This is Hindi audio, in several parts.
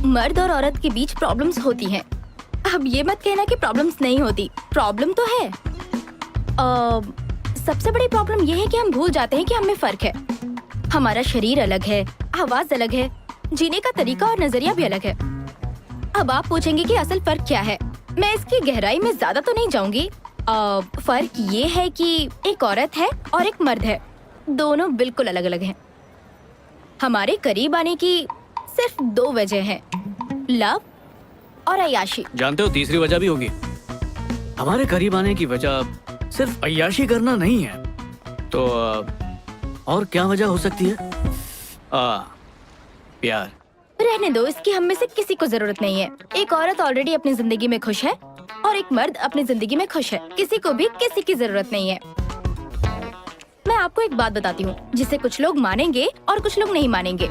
मर्द और औरत के बीच प्रॉब्लम्स होती हैं। अब ये मत कहना कि प्रॉब्लम्स नहीं होती, प्रॉब्लम तो है। सबसे बड़ी प्रॉब्लम ये है कि हम भूल जाते हैं कि हमें फर्क है। हमारा शरीर अलग है, आवाज अलग है, जीने का तरीका और नजरिया भी अलग है। अब आप पूछेंगे कि असल फर्क क्या है। मैं इसकी गहराई में ज्यादा तो नहीं जाऊंगी। फर्क ये है कि एक औरत है और एक मर्द है, दोनों बिल्कुल अलग अलग हैं। हमारे करीब आने की सिर्फ 2 वजह हैं, लव और अय्याशी। जानते हो तीसरी वजह भी होगी। हमारे करीब आने की वजह सिर्फ अय्याशी करना नहीं है, तो और क्या वजह हो सकती है? प्यार। रहने दो, इसकी हम में से किसी को जरूरत नहीं है। एक औरत ऑलरेडी अपनी जिंदगी में खुश है और एक मर्द अपनी जिंदगी में खुश है। किसी को भी किसी की जरूरत नहीं है। मैं आपको एक बात बताती हूँ जिसे कुछ लोग मानेंगे और कुछ लोग नहीं मानेंगे।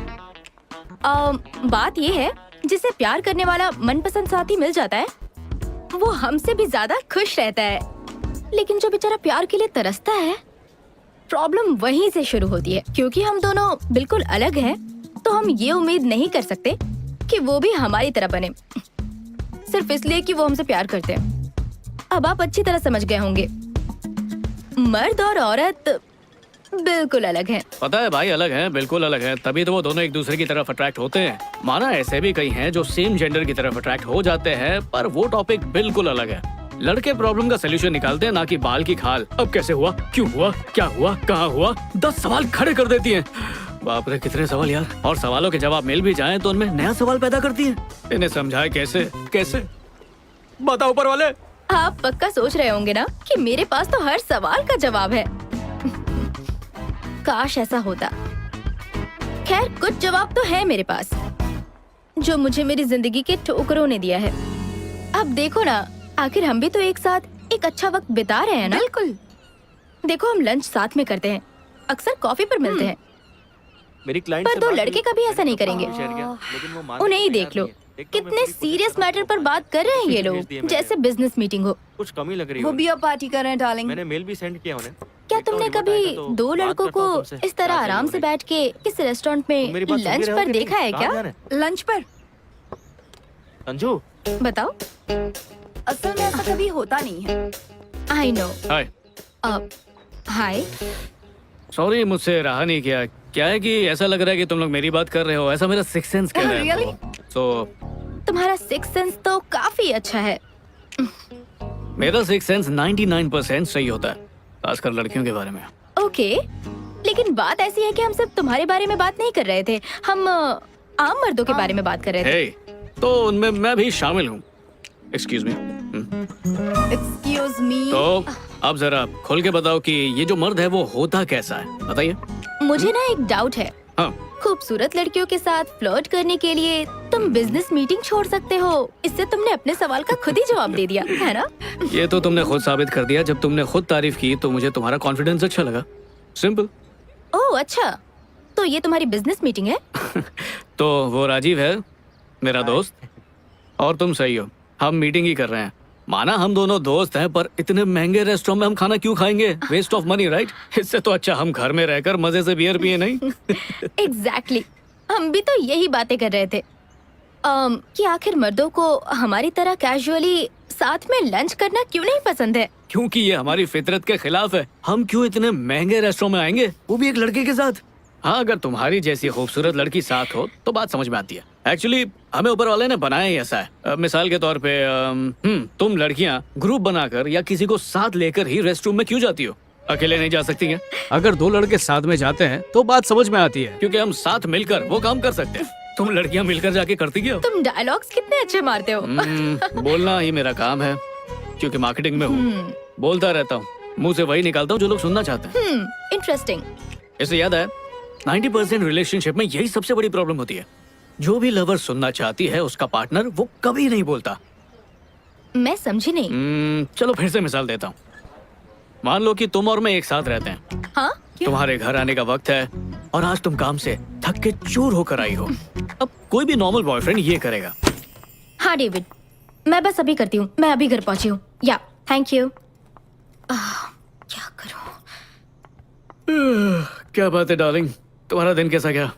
बात ये है, जिसे प्यार करने वाला मनपसंद साथी मिल जाता है वो हमसे भी ज्यादा खुश रहता है, लेकिन जो बेचारा प्यार के लिए तरसता है, प्रॉब्लम वहीं से शुरू होती है। क्योंकि हम दोनों बिल्कुल अलग हैं, तो हम ये उम्मीद नहीं कर सकते कि वो भी हमारी तरह बने सिर्फ इसलिए कि वो हमसे प्यार करते हैं। अब आप अच्छी तरह समझ गए होंगे, मर्द और औरत बिल्कुल अलग हैं। पता है भाई, अलग हैं, बिल्कुल अलग हैं, तभी तो वो दोनों एक दूसरे की तरफ अट्रैक्ट होते हैं। माना ऐसे भी कई हैं जो सेम जेंडर की तरफ अट्रैक्ट हो जाते हैं, पर वो टॉपिक बिल्कुल अलग है। लड़के प्रॉब्लम का सोल्यूशन निकालते हैं, ना कि बाल की खाल। अब कैसे हुआ, क्यों हुआ, क्या हुआ, कहाँ हुआ, 10 सवाल खड़े कर देती हैं। बाप रे कितने सवाल यार। और सवालों के जवाब मिल भी जाएं तो उनमें नया सवाल पैदा करती हैं। इन्हें समझाए कैसे कैसे, बताओ ऊपर वाले। आप पक्का सोच रहे होंगे ना कि मेरे पास तो हर सवाल का जवाब है। काश ऐसा होता। खैर, कुछ जवाब तो है मेरे पास जो मुझे मेरी जिंदगी के ठोकरों ने दिया है। अब देखो ना, आखिर हम भी तो एक साथ एक अच्छा वक्त बिता रहे हैं ना। बिल्कुल। देखो, हम लंच साथ में करते हैं, अक्सर कॉफी पर मिलते हैं, मेरी क्लाइंट पर 2 लड़के कभी ऐसा नहीं करेंगे। उन्हें ही देख लो, कितने सीरियस मैटर पर बात कर रहे हैं ये लोग, जैसे बिजनेस मीटिंग हो। कुछ कमी लग रही वो है। बियर पार्टी कर रहे हैं डार्लिंग। मैंने मेल भी सेंड किया उन्हें। क्या तुमने कभी 2 लड़कों को इस तरह आराम से बैठ के किसी रेस्टोरेंट में लंच पर देखा है क्या? लंच पर? संजू, बताओ। असल में ऐसा कभी होता नहीं है। I know. Hi. Hi. Sorry, मुझसे रहा नहीं किया। क्या है कि ऐसा लग रहा है कि तुम लोग मेरी बात कर रहे हो, ऐसा मेरा सिक्स सेंस कह रहा है। Really? तो तुम्हारा सिक्स सेंस तो काफी अच्छा है। मेरा सिक्स सेंस 99% सही होता है, खासकर लड़कियों के बारे में। ओके, लेकिन बात ऐसी है कि हम सिर्फ तुम्हारे बारे में बात नहीं कर रहे थे, हम आम मर्दों के बारे में बात कर रहे थे। हे, तो उनमें मैं भी शामिल हूँ। Excuse me. Excuse me. तो अब जरा खोल के बताओ कि ये जो मर्द है वो होता कैसा है, बताइए। मुझे ना एक डाउट है। हाँ। खूबसूरत लड़कियों के साथ फ्लर्ट करने के लिए तुम बिजनेस मीटिंग छोड़ सकते हो। इससे तुमने अपने सवाल का खुद ही जवाब दे दिया, है ना? ये तो तुमने खुद साबित कर दिया। जब तुमने खुद तारीफ की तो मुझे तुम्हारा कॉन्फिडेंस अच्छा लगा। सिंपल। ओह अच्छा, तो ये तुम्हारी बिजनेस मीटिंग है? तो वो राजीव है, मेरा दोस्त, और तुम सही हो, हम मीटिंग ही कर रहे हैं। माना हम दोनों दोस्त हैं, पर इतने महंगे रेस्टोरेंट में हम खाना क्यों खाएंगे? Waste of money, right? इससे तो अच्छा हम घर में रहकर मजे से बियर पिए, नहीं? एग्जैक्टली। हम भी तो यही बातें कर रहे थे कि आखिर मर्दों को हमारी तरह कैजुअली साथ में लंच करना क्यों नहीं पसंद है? क्योंकि ये हमारी फितरत के खिलाफ है। हम क्यों इतने महंगे रेस्टोरेंट में आएंगे, वो भी एक लड़के के साथ? हाँ, अगर तुम्हारी जैसी खूबसूरत लड़की साथ हो तो बात समझ में आती है। एक्चुअली हमें ऊपर वाले ने बनाया ही ऐसा है। मिसाल के तौर पे तुम लड़कियां ग्रुप बनाकर या किसी को साथ लेकर ही रेस्ट रूम में क्यों जाती हो? अकेले नहीं जा सकती हैं? अगर 2 लड़के साथ में जाते हैं तो बात समझ में आती है, क्योंकि हम साथ मिलकर वो काम कर सकते हैं। तुम लड़कियां मिलकर जाके करती क्या हो? तुम डायलॉग्स कितने अच्छे मारते हो। बोलना ही मेरा काम है, क्योंकि मार्केटिंग में हूँ। बोलता रहता हूँ, मुंह से वही निकालता हूँ जो लोग सुनना चाहते हैं। इंटरेस्टिंग। इससे याद है, 90% रिलेशनशिप में यही सबसे बड़ी प्रॉब्लम होती है। जो भी लवर सुनना चाहती है उसका पार्टनर वो कभी नहीं बोलता। मैं समझी नहीं। चलो फिर से मिसाल देता हूँ। मान लो कि तुम और मैं एक साथ रहते हैं। हाँ? तुम्हारे घर आने का वक्त है और आज तुम काम से थक के चूर होकर आई हो। अब कोई भी नॉर्मल बॉयफ्रेंड ये करेगा। हाँ डेविड, मैं बस अभी करती हूँ, मैं अभी घर पहुंची हूँ। या थैंक यू। क्या करूँ? क्या बात है डार्लिंग, तुम्हारा दिन कैसा गया?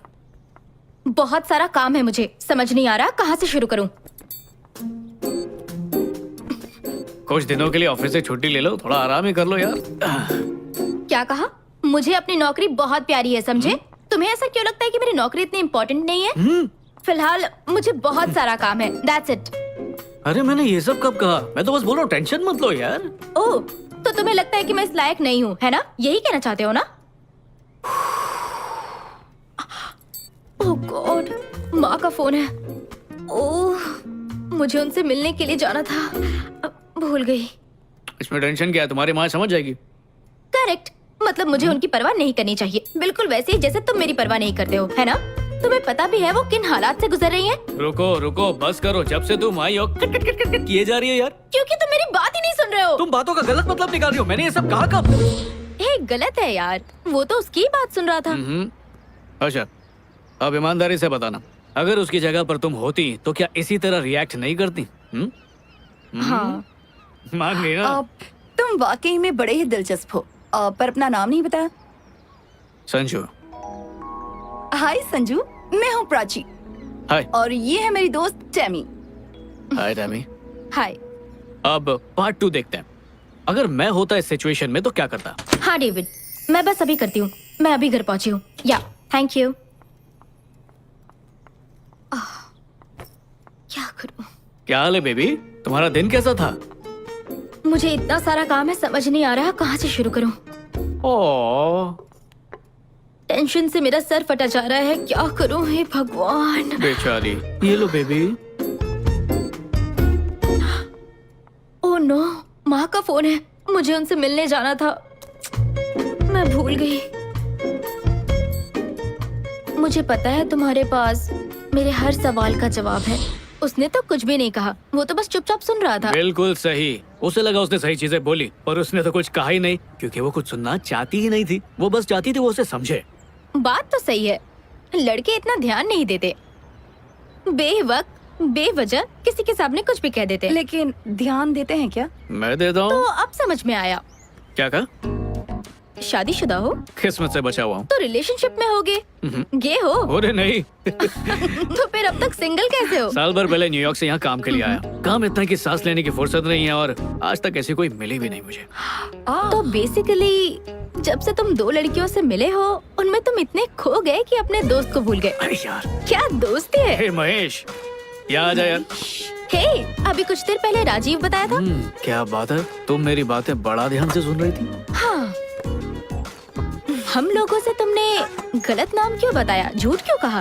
बहुत सारा काम है मुझे, समझ नहीं आ रहा कहाँ से शुरू करूँ। कुछ दिनों के लिए ऑफिस से छुट्टी ले लो, थोड़ा आराम ही कर लो यार। क्या कहा? मुझे अपनी नौकरी बहुत प्यारी है, समझे? तुम्हें ऐसा क्यों लगता है कि मेरी नौकरी इतनी इम्पोर्टेंट नहीं है? फिलहाल मुझे बहुत सारा काम है, दैट्स इट। अरे मैंने ये सब कब कहा? मैं तो बस बोल रहा हूँ, टेंशन मत लो यार। ओह, तो तुम्हें लगता है कि मैं इस लायक नहीं हूँ, है ना? यही कहना चाहते हो ना? ओह गॉड, माँ का फोन है। ओह, मुझे उनसे मिलने के लिए जाना था, भूल गई। इसमें टेंशन क्या है? तुम्हारी माँ समझ जाएगी। करेक्ट, मतलब मुझे उनकी परवाह नहीं करनी चाहिए, बिल्कुल वैसे ही जैसे तुम मेरी परवाह नहीं करते हो, है ना? तुम्हें पता भी है वो किन हालात से गुजर रही हैं? रुको रुको, बस करो। जब से तुम आई हो कट कट कट कट किए जा रही है यार। क्योंकि तुम मेरी बात ही नहीं सुन रहे हो। तुम बातों का गलत मतलब निकाल रही हो। मैंने ये सब कहा कब? हे, गलत है यार, वो तो उसकी ही बात सुन रहा था। अच्छा, अब ईमानदारी से बताना, अगर उसकी जगह पर तुम होती तो क्या इसी तरह रिएक्ट नहीं करती? हाँ, मान गई ना? तुम वाकई में बड़े ही दिलचस्प हो। पर अपना नाम नहीं बताया। संजू। हाय संजू, मैं हूँ प्राची हाय। और ये है मेरी दोस्त टेमी। हाय टैमी। हाय। अब पार्ट 2 देखते हैं। अगर मैं होता इस सिचुएशन में तो क्या करता? हाँ डेविड, मैं बस अभी करती हूँ, मैं अभी घर पहुंची हूँ। या, थैंक यू। क्या करूँ? क्या हाल है बेबी? तुम्हारा दिन कैसा था? मुझे इतना सारा काम है, समझ नहीं आ रहा कहाँ से शुरू करूँ। ओह, टेंशन से मेरा सर फटा जा रहा है, क्या करूँ? हे भगवान। बेचारी। ये लो बेबी। ओह नो, माँ का फोन है, मुझे उनसे मिलने जाना था, मैं भूल गई। मुझे पता है तुम्हारे पास मेरे हर सवाल का जवाब है। उसने तो कुछ भी नहीं कहा, वो तो बस चुपचाप सुन रहा था। बिल्कुल सही। उसे लगा उसने सही चीजें बोली, पर उसने तो कुछ कहा ही नहीं, क्योंकि वो कुछ सुनना चाहती ही नहीं थी। वो बस चाहती थी वो उसे समझे। बात तो सही है, लड़के इतना ध्यान नहीं देते, बेवक्त बेवजह किसी के सामने कुछ भी कह देते। लेकिन ध्यान देते हैं क्या? मैं देता तो हूँ। अब समझ में आया। क्या कहा? शादीशुदा हो किस्मत से बचा हुआ हूँ। तो रिलेशनशिप में होगे, गे हो अरे नहीं। तो फिर अब तक सिंगल कैसे हो? साल भर पहले न्यूयॉर्क से यहाँ काम के लिए आया। काम इतना कि सांस लेने की फुर्सत नहीं है, और आज तक ऐसी कोई मिली भी नहीं मुझे। तो बेसिकली जब से तुम दो लड़कियों से मिले हो, उनमें तुम इतने खो गए कि अपने दोस्त को भूल गए। अरे यार। क्या दोस्ती है? हे महेश, यहाँ आ जा यार। हे, अभी कुछ देर पहले राजीव बताया था। क्या बात है, तुम मेरी बातें बड़ा ध्यान से सुन रही थी। हाँ, हम लोगों से तुमने गलत नाम क्यों बताया, झूठ क्यों कहा?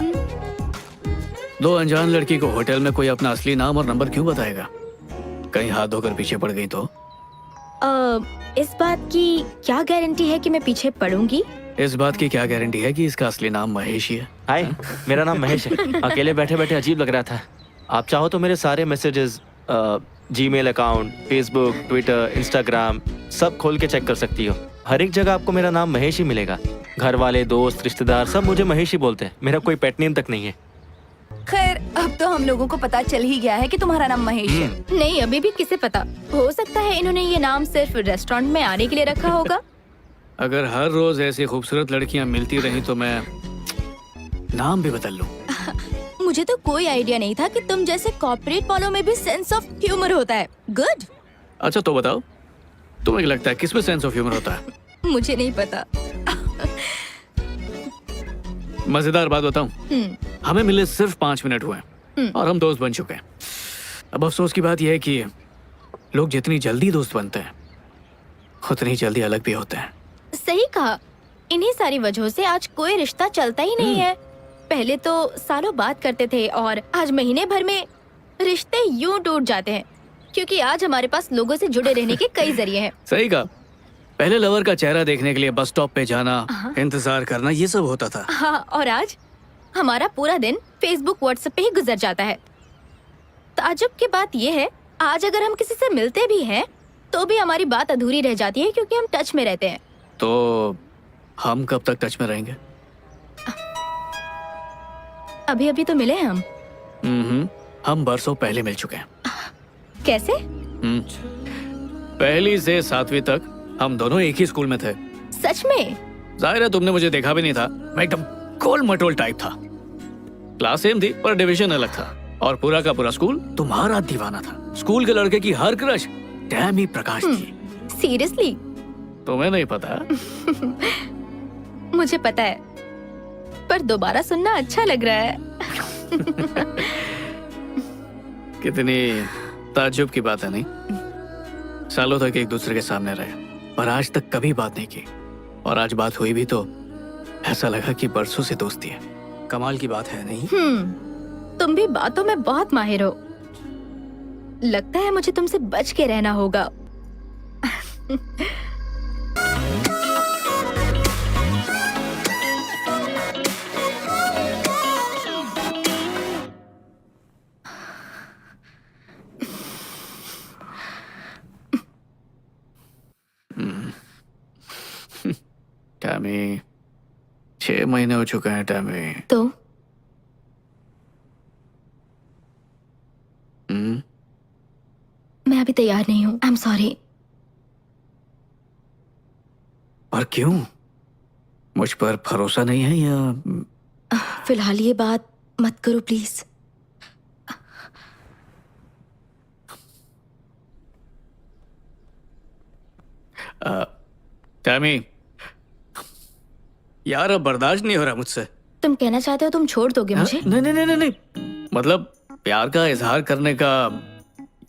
दो अनजान लड़की को होटल में कोई अपना असली नाम और नंबर क्यों बताएगा? कहीं हाथ धोकर पीछे पड़ गई तो? इस बात की क्या गारंटी है कि मैं पीछे पड़ूंगी? इस बात की क्या गारंटी है कि इसका असली नाम महेश ही है? हाय, मेरा नाम महेश है। अकेले बैठे बैठे अजीब लग रहा था। आप चाहो तो मेरे सारे messages, Gmail account, Facebook, Twitter, Instagram सब खोल के चेक कर सकती हो। हर एक जगह आपको मेरा नाम महेश ही मिलेगा। घर वाले, दोस्त, रिश्तेदार सब मुझे महेश ही बोलते हैं। मेरा कोई पेट नेम तक नहीं है। खैर, अब तो हम लोगों को पता चल ही गया है कि तुम्हारा नाम महेश है। नहीं, अभी भी किसे पता, हो सकता है इन्होंने ये नाम सिर्फ रेस्टोरेंट में आने के लिए रखा होगा। अगर हर रोज ऐसी खूबसूरत लड़कियां मिलती रही तो मैं नाम भी बदल लूं। मुझे तो कोई आइडिया नहीं था कि तुम जैसे कॉर्पोरेट वालों में भी सेंस ऑफ ह्यूमर होता है। गुड। अच्छा तो बताओ, तुम्हें क्या लगता है किसमें सेंस ऑफ ह्यूमर होता है? मुझे नहीं पता। मजेदार बात बताऊं, हमें मिले सिर्फ 5 मिनट हुए हैं और हम दोस्त बन चुके हैं। अब अफसोस की बात यह है कि लोग जितनी जल्दी दोस्त बनते हैं उतनी जल्दी अलग भी होते हैं। सही कहा, इन्हीं सारी वजहों से आज कोई रिश्ता चलता ही नहीं है। पहले तो सालों बात करते थे और आज महीने भर में रिश्ते यूं टूट जाते हैं, क्योंकि आज हमारे पास लोगों से जुड़े रहने के कई जरिए हैं। सही कहा। पहले लवर का चेहरा देखने के लिए बस स्टॉप पे जाना, इंतजार करना, ये सब होता था। हाँ, और आज हमारा पूरा दिन फेसबुक, व्हाट्सएप पे ही गुजर जाता है। ताज्जुब की बात यह है, आज अगर हम किसी से मिलते भी हैं तो भी हमारी बात अधूरी रह जाती है, क्योंकि हम टच में रहते हैं। तो हम कब तक टच में रहेंगे? अभी अभी तो मिले हैं हम बरसों पहले मिल चुके हैं। कैसे? पहली से 7वीं तक हम दोनों एक ही स्कूल में थे। सच में? जाहिर है तुमने मुझे देखा भी नहीं था, मैं एकदम गोल मटोल टाइप था। क्लास सेम थी पर डिवीजन अलग था। और पूरा का पूरा स्कूल तुम्हारा दीवाना था। स्कूल के लड़के की हर क्रश टैमी प्रकाश थी। सीरियसली? तुम्हें नहीं पता? मुझे पता है, पर दोबारा सुनना अच्छा लग रहा है। कितनी ताज्जुब की बात है नहीं? सालों तक एक दूसरे के सामने रहे पर आज तक कभी बात नहीं की, और आज बात हुई भी तो ऐसा लगा कि बरसों से दोस्ती है। कमाल की बात है नहीं? तुम भी बातों में बहुत माहिर हो। लगता है मुझे तुमसे बच के रहना होगा। टैमी, 6 महीने हो चुके हैं टैमी। तो मैं अभी तैयार नहीं हूँ। I am sorry. और क्यों? मुझ पर भरोसा नहीं है या? फिलहाल ये बात मत करो प्लीज। टैमी, यार अब बर्दाश्त नहीं हो रहा मुझसे। तुम कहना चाहते हो तुम छोड़ दोगे मुझे? नहीं नहीं नहीं नहीं नहीं, मतलब प्यार का इजहार करने का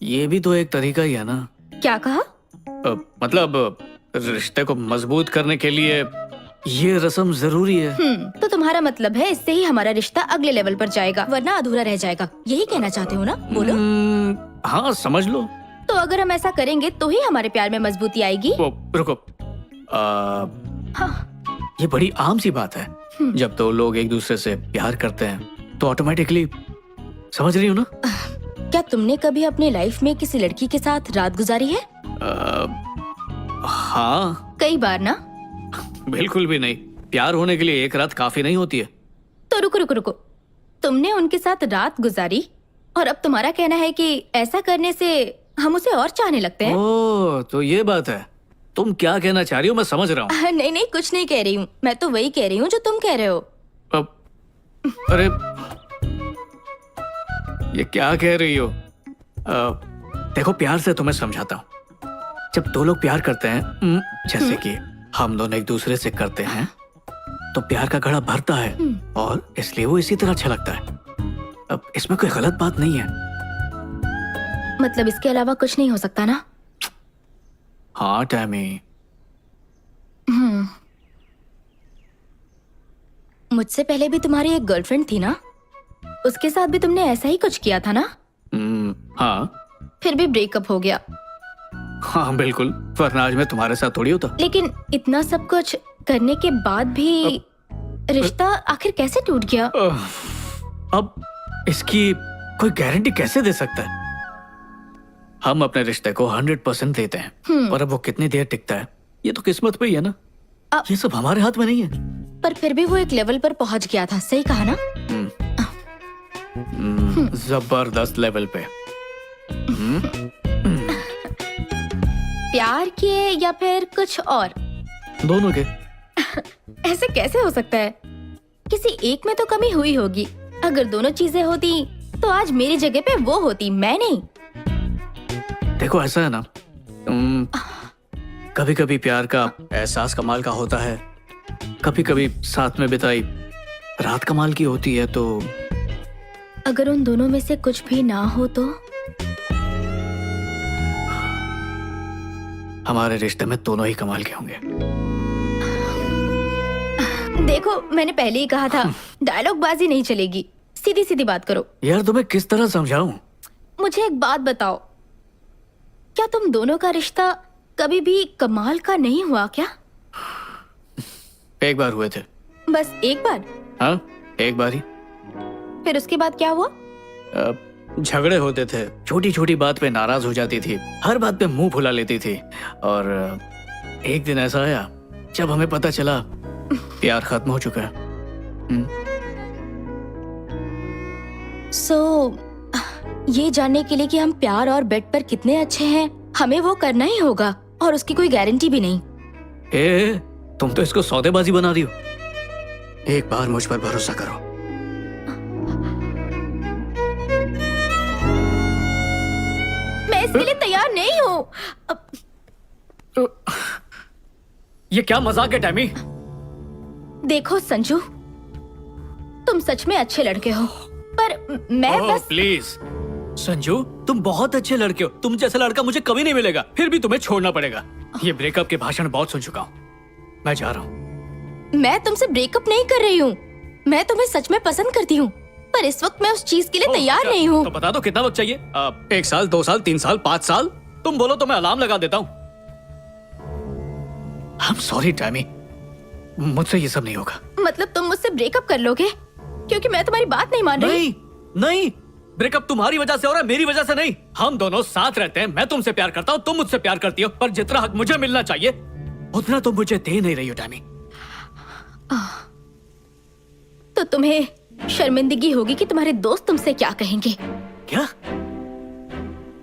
ये भी तो एक तरीका ही है ना। क्या कहा? मतलब रिश्ते को मजबूत करने के लिए ये रस्म जरूरी है। तो तुम्हारा मतलब है इससे ही हमारा रिश्ता अगले लेवल पर जाएगा, वरना अधूरा रह जाएगा। यही कहना चाहते हो ना? बोलो। हाँ समझ लो। तो अगर हम ऐसा करेंगे तो ही हमारे प्यार में मजबूती आएगी। रुको, ये बड़ी आम सी बात है। जब दो लोग एक दूसरे से प्यार करते हैं तो ऑटोमेटिकली, समझ रही हो ना? क्या तुमने कभी अपनी लाइफ में किसी लड़की के साथ रात गुजारी है? हाँ। कई बार ना? बिल्कुल भी नहीं। प्यार होने के लिए एक रात काफी नहीं होती है। तो रुको रुको रुको, तुमने उनके साथ रात गुजारी और अब तुम्हारा कहना है कि ऐसा करने से हम उसे और चाहने लगते हैं? ओह, तो ये बात है। तुम क्या कहना चाह रही हो? मैं समझ रहा हूँ। नहीं नहीं, कुछ नहीं कह रही हूँ। मैं तो वही कह रही हूँ जो तुम कह रहे हो। अरे ये क्या कह रही हो? देखो, प्यार से तुम्हें समझाता हूँ। जब दो लोग प्यार करते हैं, जैसे कि हम दोनों एक दूसरे से करते हैं, तो प्यार का घड़ा भरता है और इसलिए वो इसी तरह अच्छा लगता है। अब इसमें कोई गलत बात नहीं है। मतलब इसके अलावा कुछ नहीं हो सकता ना? हाँ टैमी। मुझसे पहले भी तुम्हारी एक गर्लफ्रेंड थी ना? उसके साथ भी तुमने ऐसा ही कुछ किया था ना? हाँ। फिर भी ब्रेकअप हो गया। हाँ बिल्कुल, वरना आज मैं तुम्हारे साथ थोड़ी होता। लेकिन इतना सब कुछ करने के बाद भी रिश्ता आखिर कैसे टूट गया? अब इसकी कोई गारंटी कैसे दे सकता है? हम अपने रिश्ते को 100% देते हैं, पर अब वो कितनी देर टिकता है ये तो किस्मत पे ही है ना। ये सब हमारे हाथ में नहीं है। पर फिर भी वो एक लेवल पर पहुंच गया था, सही कहा ना? जबरदस्त लेवल पे। प्यार के या फिर कुछ और? दोनों के। ऐसे कैसे हो सकता है? किसी एक में तो कमी हुई होगी। अगर दोनों चीजें होती तो आज मेरी जगह पे वो होती, मैं नहीं। देखो ऐसा है ना, कभी कभी प्यार का एहसास कमाल का होता है, कभी कभी साथ में बिताई रात कमाल की होती है। तो अगर उन दोनों में से कुछ भी ना हो तो? हमारे रिश्ते में दोनों ही कमाल के होंगे। देखो, मैंने पहले ही कहा था, डायलॉग बाजी नहीं चलेगी। सीधी सीधी बात करो। यार तुम्हें किस तरह समझाऊं? मुझे एक बात बताओ, क्या तुम दोनों का रिश्ता कभी भी कमाल का नहीं हुआ क्या? एक बार हुए थे। बस एक बार? हाँ, एक बार ही। फिर उसके बाद क्या हुआ? झगड़े होते थे, छोटी छोटी बात पे नाराज हो जाती थी, हर बात पे मुंह फुला लेती थी। और एक दिन ऐसा आया जब हमें पता चला प्यार खत्म हो चुका है। ये जानने के लिए कि हम प्यार और बेड पर कितने अच्छे हैं, हमें वो करना ही होगा, और उसकी कोई गारंटी भी नहीं। तुम तो इसको सौदेबाजी बना रही हो। एक बार मुझ पर भरोसा करो। इसके लिए तैयार नहीं हूँ। ये क्या मजाक है टैमी? देखो संजू, तुम सच में अच्छे लड़के हो, पर मैं बस प्लीज संजू, तुम बहुत अच्छे लड़के हो। तुम जैसा लड़का मुझे कभी नहीं मिलेगा, फिर भी तुम्हें छोड़ना पड़ेगा। ये ब्रेकअप के भाषण बहुत सुन चुका हूँ, मैं जा रहा हूँ। मैं तुमसे ब्रेकअप नहीं कर रही हूँ, मैं तुम्हें सच में पसंद करती हूँ, पर इस वक्त मैं उस चीज के लिए तैयार अच्छा, नहीं हूँ। तो बता दो कितना वक्त चाहिए? 1 साल, 2 साल, 3 साल, 5 साल? तुम बोलो तो मैं अलार्म लगा देता हूँ। I'm sorry टैमी, मुझसे ये सब नहीं होगा। मतलब तुम मुझसे ब्रेकअप कर लोगे क्योंकि मैं तुम्हारी बात नहीं मान रही? नहीं, ब्रेकअप तुम्हारी वजह से हो रहा है, मेरी वजह से नहीं। हम दोनों साथ रहते हैं, मैं तुमसे प्यार करता हूँ, तुम मुझसे प्यार करती हो, पर जितना हक मुझे मिलना चाहिए उतना तुम मुझे दे नहीं रही हो टैमी। तो तुम्हें शर्मिंदगी होगी कि तुम्हारे दोस्त तुमसे क्या कहेंगे। क्या?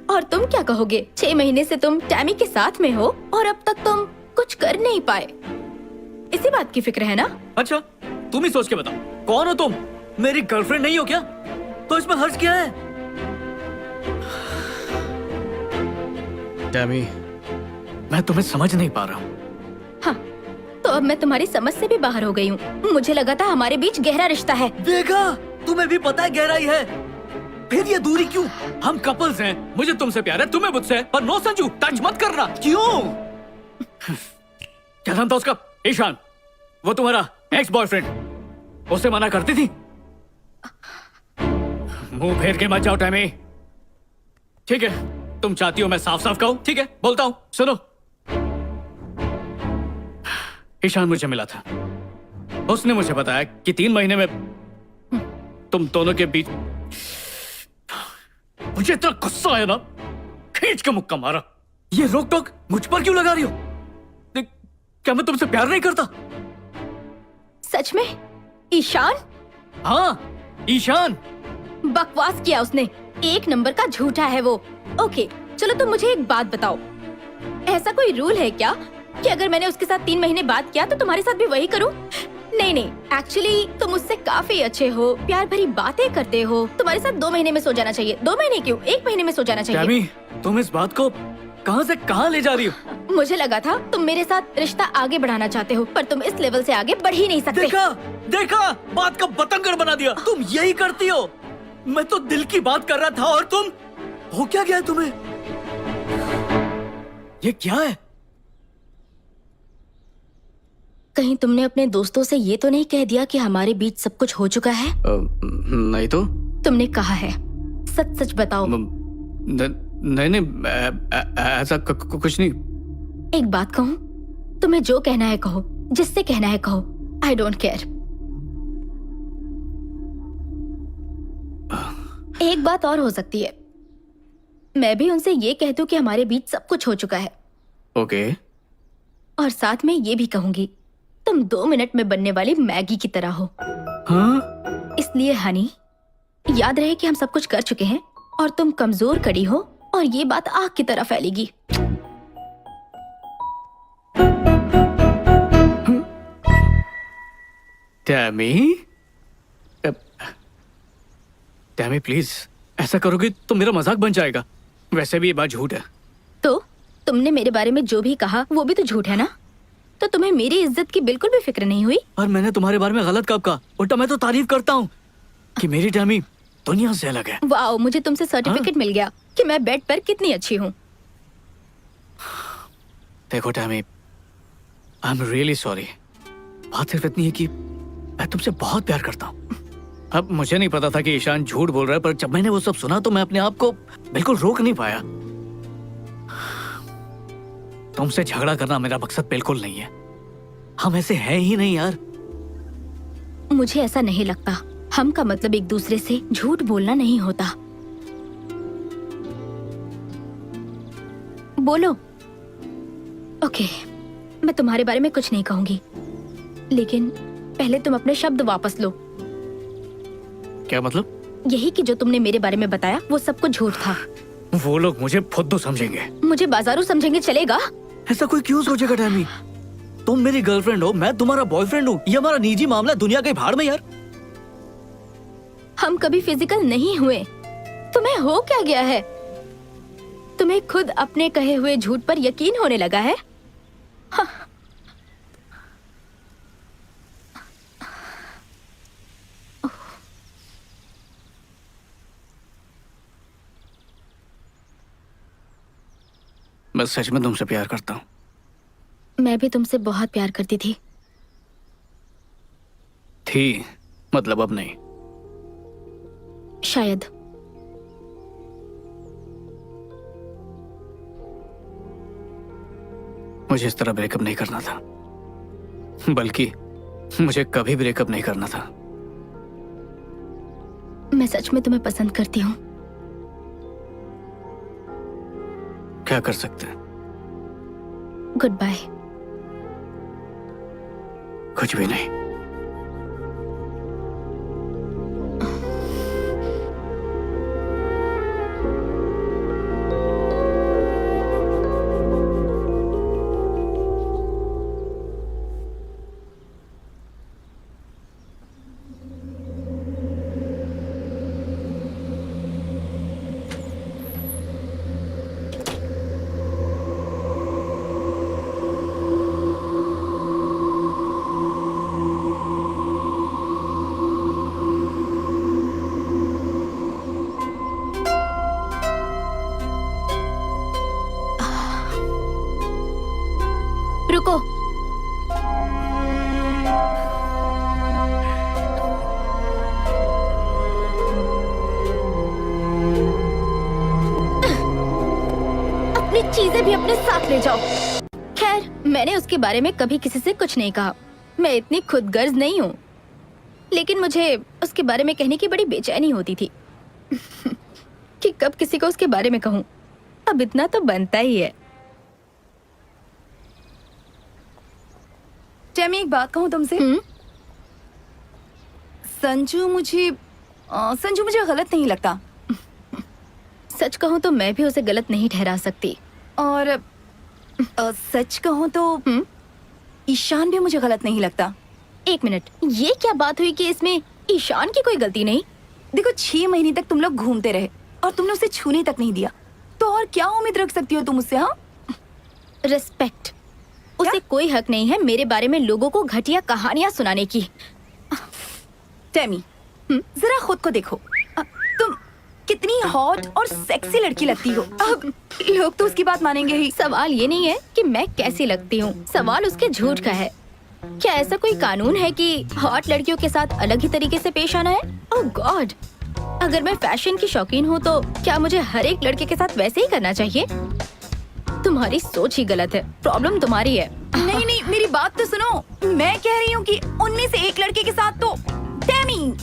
और तुम क्या कहोगे? 6 महीने से तुम टैमी के साथ में हो और अब तक तुम कुछ कर नहीं पाए। इसी बात की फिक्र है ना? अच्छा, तुम ही सोच के बताओ, कौन हो तुम? मेरी गर्लफ्रेंड नहीं हो क्या? तो इसमें हर्ज क्या है? टैमी, मैं तुम्हें समझ नहीं पा रहा हूँ। हाँ, तो अब मैं तुम्हारी समझ से भी बाहर हो गई हूँ। मुझे लगा था हमारे बीच गहरा रिश्ता है। देखा, तुम्हें भी पता है गहराई है, फिर ये दूरी क्यों? हम कपल्स हैं, मुझे तुमसे प्यार है, तुम्हें मुझसे, पर नो संजू, टच मत करना। क्यों? क्या नाम था उसका? ईशान, वो तुम्हारा एक्स बॉयफ्रेंड, उसे मना करती थी? मुंह फेर के मत जाओ टैमी। ठीक है, तुम चाहती हो मैं साफ साफ कहूं? ठीक है, बोलता हूं, सुनो। ईशान मुझे मिला था, उसने मुझे बताया कि 3 महीने में तुम दोनों के बीच। मुझे इतना गुस्सा आया ना, खींच के मुक्का मारा। ये रोक टोक मुझ पर क्यों लगा रही हो? क्या मैं तुमसे प्यार नहीं करता? सच में? ईशान? हाँ, ईशान। बकवास किया उसने, 1 नंबर का झूठा है वो। ओके, चलो तुम मुझे एक बात बताओ, ऐसा कोई रूल है क्या कि अगर मैंने उसके साथ 3 महीने बात किया तो तुम्हारे साथ भी वही करूं? नहीं, एक्चुअली तुम मुझसे काफी अच्छे हो, प्यार भरी बातें करते हो, तुम्हारे साथ 2 महीने में सो जाना चाहिए। 2 महीने क्यों, 1 महीने में सो जाना चाहिए। टैमी, तुम इस बात को कहां से कहां ले जा रही हो? मुझे लगा था तुम मेरे साथ रिश्ता आगे बढ़ाना चाहते हो, पर तुम इस लेवल से आगे बढ़ ही नहीं सकते। देखा, बात का बतंगड़ बना दिया। तुम यही करती हो। मैं तो दिल की बात कर रहा था और तुम, हो क्या गया तुम्हें? ये क्या है? कहीं तुमने अपने दोस्तों से ये तो नहीं कह दिया कि हमारे बीच सब कुछ हो चुका है? नहीं तो। तुमने कहा है, सच सच बताओ। नहीं, ऐसा कुछ नहीं। एक बात कहूँ, तुम्हें जो कहना है कहो, जिससे कहना है कहो, आई डोंट केयर। एक बात और हो सकती है, मैं भी उनसे ये कह दूं कि हमारे बीच सब कुछ हो चुका है। ओके। और साथ में ये भी कहूंगी, तुम 2 मिनट में बनने वाली मैगी की तरह हो। हाँ? इसलिए हनी, याद रहे कि हम सब कुछ कर चुके हैं और तुम कमजोर कड़ी हो और ये बात आग की तरह फैलेगी। टैमी प्लीज, ऐसा करोगे तो मेरा मजाक बन जाएगा। वैसे भी ये बात झूठ है। तो तुमने मेरे बारे में जो भी कहा वो भी तो झूठ है ना? तो तुम्हें मेरी इज्जत की बिल्कुल भी फिक्र नहीं हुई? और मैंने तुम्हारे बारे में गलत कब कहा? उल्टा मैं तो तारीफ करता हूँ कि मेरी टैमी दुनिया से अलग है। वाओ, मुझे तुमसे सर्टिफिकेट मिल गया कि मैं बेड पर कितनी अच्छी हूँ। देखो Tammy, I am really sorry. बात सिर्फ इतनी है कि मैं तुमसे बहुत प्यार करता हूँ। अब मुझे नहीं पता था कि ईशान झूठ बोल रहा है, पर जब मैंने वो सब सुना तो मैं अपने आप को बिल्कुल रोक नहीं पाया। तुमसे झगड़ा करना मेरा मकसद बिल्कुल नहीं है। हम ऐसे हैं ही नहीं यार। मुझे ऐसा नहीं लगता। हम का मतलब एक दूसरे से झूठ बोलना नहीं होता। बोलो। ओके, मैं तुम्हारे बारे में कुछ नहीं कहूंगी, लेकिन पहले तुम अपने शब्द वापस लो। क्या मतलब? यही कि जो तुमने मेरे बारे में बताया वो सब कुछ झूठ था। वो लोग मुझे फुद्दू समझेंगे। मुझे बाजारू समझेंगे चलेगा? ऐसा कोई क्यों सोचेगा टैमी? तुम मेरी गर्लफ्रेंड हो, मैं तुम्हारा बॉयफ्रेंड हूँ। ये हमारा निजी मामला, दुनिया के भाड़ में यार। हम कभी फिजिकल नहीं हुए। तुम्हें हो क्या गया है? तुम्हें खुद अपने कहे हुए झूठ पर यकीन होने लगा है? मैं सच में तुमसे प्यार करता हूँ। मैं भी तुमसे बहुत प्यार करती थी। मतलब अब नहीं। शायद। मुझे इस तरह ब्रेकअप नहीं करना था, बल्कि मुझे कभी ब्रेकअप नहीं करना था। मैं सच में तुम्हें पसंद करती हूँ। क्या कर सकते हैं? Good bye. कुछ भी नहीं। रुको। अपनी चीजें भी अपने साथ ले जाओ। खैर, मैंने उसके बारे में कभी किसी से कुछ नहीं कहा। मैं इतनी खुदगर्ज नहीं हूँ, लेकिन मुझे उसके बारे में कहने की बड़ी बेचैनी होती थी कि कब किसी को उसके बारे में कहूँ। अब इतना तो बनता ही है। टेमी, एक बात कहूँ तुमसे। संजू मुझे गलत नहीं लगता। सच कहूँ तो मैं भी उसे गलत नहीं ठहरा सकती। और सच कहूँ तो ईशान भी मुझे गलत नहीं लगता। एक मिनट, ये क्या बात हुई कि इसमें ईशान की कोई गलती नहीं? देखो, 6 महीने तक तुम लोग घूमते रहे और तुमने उसे छूने तक नहीं दिया, तो और क्या उम्मीद रख सकती हो तुम उससे? हाँ, रिस्पेक्ट। उसे कोई हक नहीं है मेरे बारे में लोगों को घटिया कहानियां सुनाने की। टेमी, जरा खुद को देखो। तुम कितनी हॉट और सेक्सी लड़की लगती हो। अब लोग तो उसकी बात मानेंगे ही। सवाल ये नहीं है कि मैं कैसी लगती हूँ, सवाल उसके झूठ का है। क्या ऐसा कोई कानून है कि हॉट लड़कियों के साथ अलग ही तरीके से पेश आना है? ओह गॉड, अगर मैं फैशन की शौकीन हूँ तो क्या मुझे हर एक लड़के के साथ वैसे ही करना चाहिए? तुम्हारी सोच ही गलत है। प्रॉब्लम तुम्हारी है। नहीं नहीं, मेरी बात तो सुनो। मैं कह रही हूँ कि उनमें से एक लड़के के साथ तो टेमी।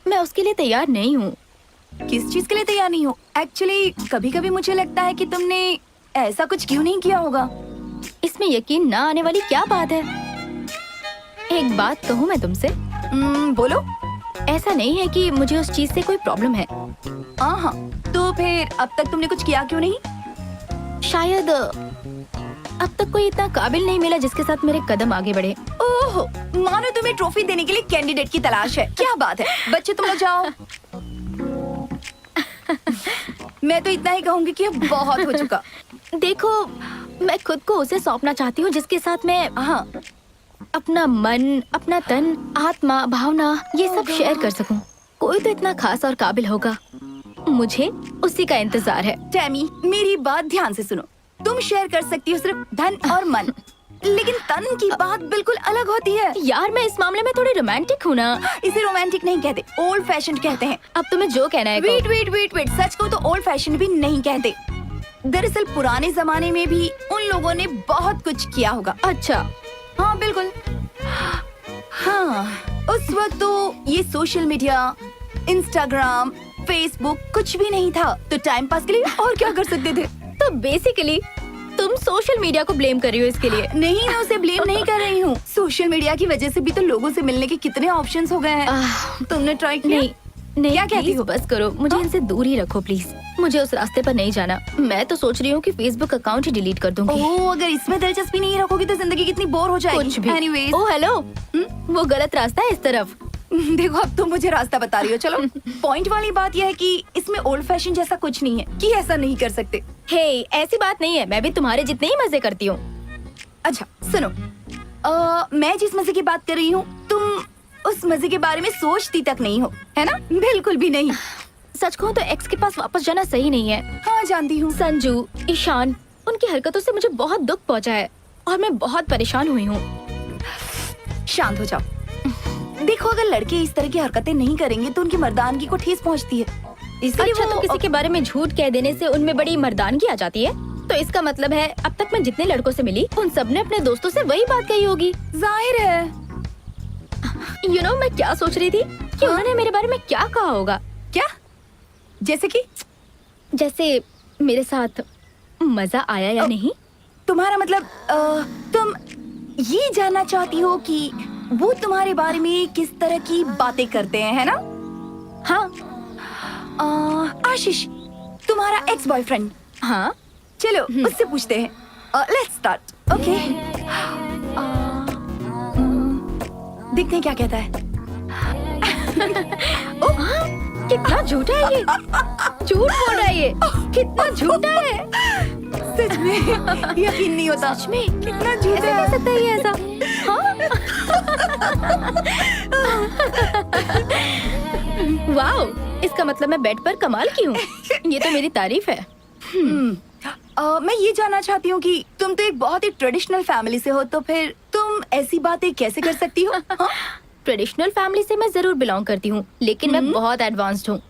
मैं उसके लिए तैयार नहीं हूँ। किस चीज के लिए तैयार नहीं हो? एक्चुअली कभी कभी मुझे लगता है कि तुमने ऐसा कुछ क्यों नहीं किया होगा। इसमें यकीन ना आने वाली क्या बात है? एक बात कहूँ मैं तुमसे? बोलो। ऐसा नहीं है कि मुझे उस चीज से कोई प्रॉब्लम है। हाँ, तो फिर अब तक तुमने कुछ किया क्यों नहीं? शायद अब तक कोई इतना काबिल नहीं मिला जिसके साथ मेरे कदम आगे बढ़े। ओह, मानो तुम्हें ट्रॉफी देने के लिए कैंडिडेट की तलाश है। क्या बात है बच्चे, तुम लोग जाओ। मैं तो इतना ही कहूंगी कि अब बहुत हो चुका। देखो, मैं खुद को उसे सौंपना चाहती हूँ जिसके साथ मैं अपना मन, अपना तन, आत्मा, भावना ये सब शेयर कर सकूं। कोई तो इतना खास और काबिल होगा, मुझे उसी का इंतजार है। टेमी, मेरी बात ध्यान से सुनो। तुम शेयर कर सकती हो सिर्फ धन और मन, लेकिन तन की बात बिल्कुल अलग होती है। यार, मैं इस मामले में थोड़ी रोमांटिक हूँ ना। इसे रोमांटिक नहीं कहते, ओल्ड फैशन कहते हैं। अब तुम्हें जो कहना है वेट वेट वेट वेट, सच को तो ओल्ड फैशन भी नहीं कहते। दरअसल पुराने जमाने में भी उन लोगों ने बहुत कुछ किया होगा। अच्छा, हाँ बिल्कुल। हाँ, उस वक्त तो ये सोशल मीडिया, इंस्टाग्राम, फेसबुक कुछ भी नहीं था, तो टाइम पास के लिए और क्या कर सकते थे? तो बेसिकली तुम सोशल मीडिया को ब्लेम कर रही हो इसके लिए? नहीं, मैं उसे ब्लेम नहीं कर रही हूँ। सोशल मीडिया की वजह से भी तो लोगों से मिलने के कितने ऑप्शंस हो गए हैं। तुमने ट्राई किया? नहीं, क्या कहती प्लीज हो? बस करो, मुझे इनसे दूर ही रखो प्लीज। मुझे उस रास्ते पर नहीं जाना। मैं तो सोच रही हूँ कि फेसबुक अकाउंट ही डिलीट कर दूंगी। ओह, अगर इसमें दिलचस्पी नहीं रखोगी तो जिंदगी कितनी बोर हो जाएगी। कुछ भी। Anyways, ओह हेलो, वो गलत रास्ता है इस तरफ। देखो अब तुम मुझे रास्ता बता रही हो। चलो पॉइंट वाली बात यह है कि इसमें ओल्ड फैशन जैसा कुछ नहीं है कि ऐसा नहीं कर सकते। हे, ऐसी बात नहीं है, मैं भी तुम्हारे जितने ही मजे करती हूँ। अच्छा सुनो, मैं जिस मजे की बात कर रही हूँ तुम उस मजे के बारे में सोचती तक नहीं हो, है ना? बिल्कुल भी नहीं। सच कहूँ तो एक्स के पास वापस जाना सही नहीं है। हाँ जानती हूँ। संजू, ईशान, उनकी हरकतों से मुझे बहुत दुख पहुंचा है और मैं बहुत परेशान हुई हूँ। शांत हो जाओ। देखो अगर लड़के इस तरह की हरकतें नहीं करेंगे तो उनकी मर्दानगी को ठेस पहुँचती है। इसलिए अच्छा, तो वो किसी के बारे में झूठ कह देने से उनमें बड़ी मर्दानगी आ जाती है? तो इसका मतलब है अब तक मैं जितने लड़कों से मिली उन सब ने अपने दोस्तों से वही बात कही होगी। जाहिर है। मैं क्या सोच रही थी कि उन्होंने मेरे बारे में क्या कहा होगा। क्या? जैसे कि? जैसे मेरे साथ मजा आया या नहीं। तुम्हारा मतलब तुम ये जानना चाहती हो कि वो तुम्हारे बारे में किस तरह की बातें करते हैं, है ना? हाँ। आशीष, तुम्हारा एक्स बॉयफ्रेंड। हाँ। चलो उससे पूछते हैं। Let's start. ओके, देखते हैं क्या कहता है। कितना झूठा है ये। झूठ बोल रहा है ये। कितना झूठा है। सच में यकीन नहीं होता। सच में कितना झूठा कैसे है। कर सकता है ये ऐसा? वाओ, इसका मतलब मैं बेड पर कमाल की हूँ। ये तो मेरी तारीफ है। मैं ये जानना चाहती हूँ कि तुम तो एक बहुत ही ट्रेडिशनल फैमिली से हो, तो फिर तुम ऐसी बातें कैसे कर सकती हो? हाँ? ट्रेडिशनल फैमिली से मैं जरूर बिलोंग करती हूँ, लेकिन मैं बहुत एडवांस्ड हूँ।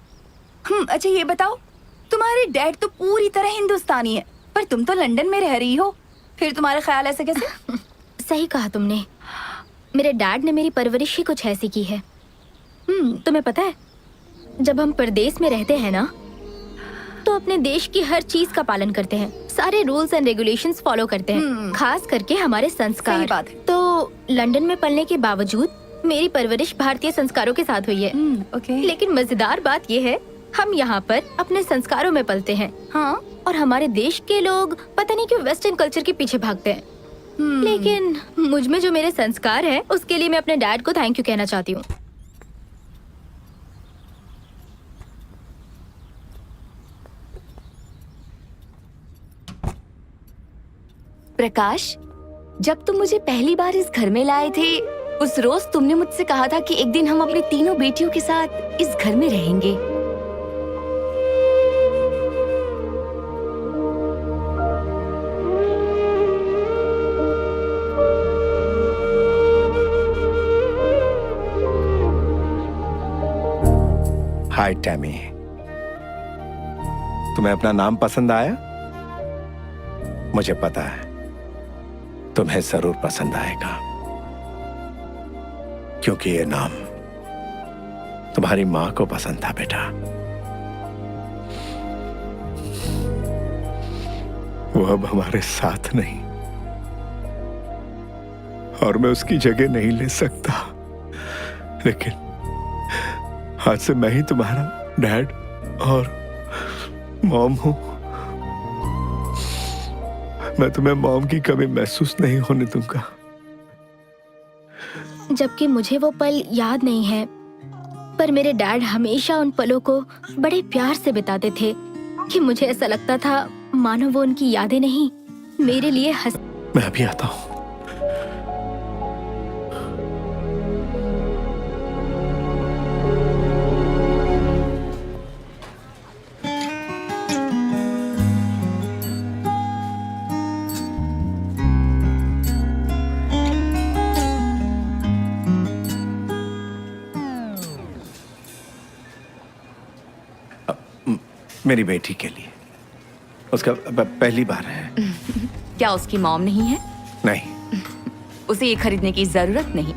अच्छा ये बताओ, तुम्हारे डैड तो पूरी तरह हिंदुस्तानी है पर तुम तो लंदन में रह रही हो, फिर तुम्हारा ख्याल ऐसे कैसे? सही कहा तुमने। मेरे डैड ने मेरी परवरिश ही कुछ ऐसी की है। तुम्हें पता है, जब हम परदेश में रहते हैं ना, तो अपने देश की हर चीज का पालन करते हैं, सारे रूल्स एंड रेगुलेशंस फॉलो करते हैं, खास करके हमारे संस्कार। सही बात है। तो लंदन में पढ़ने के बावजूद मेरी परवरिश भारतीय संस्कारों के साथ हुई है। ओके। लेकिन मजेदार बात यह है, हम यहाँ पर अपने संस्कारों में पलते हैं। हाँ। और हमारे देश के लोग पता नहीं क्यों वेस्टर्न कल्चर के पीछे भागते हैं। लेकिन मुझ में जो मेरे संस्कार है, उसके लिए मैं अपने डैड को थैंक यू कहना चाहती हूँ। प्रकाश, जब तुम मुझे पहली बार इस घर में लाए थे, उस रोज तुमने मुझसे कहा था कि एक दिन हम अपनी तीनों बेटियों के साथ इस घर में रहेंगे। हाय टैमी, तुम्हें अपना नाम पसंद आया? मुझे पता है तुम्हें जरूर पसंद आएगा, क्योंकि ये नाम तुम्हारी मां को पसंद था बेटा। वो अब हमारे साथ नहीं और मैं उसकी जगह नहीं ले सकता, लेकिन आज से मैं ही तुम्हारा डैड और मॉम हूं। मैं तुम्हें मॉम की कमी महसूस नहीं होने दूंगा। जबकि मुझे वो पल याद नहीं है, पर मेरे डैड हमेशा उन पलों को बड़े प्यार से बिताते थे कि मुझे ऐसा लगता था मानो वो उनकी यादें नहीं, मेरे लिए हंस। मैं अभी आता हूं। मेरी बेटी के लिए, उसका पहली बार है। क्या उसकी मॉम नहीं है? नहीं, उसे ये खरीदने की जरूरत नहीं।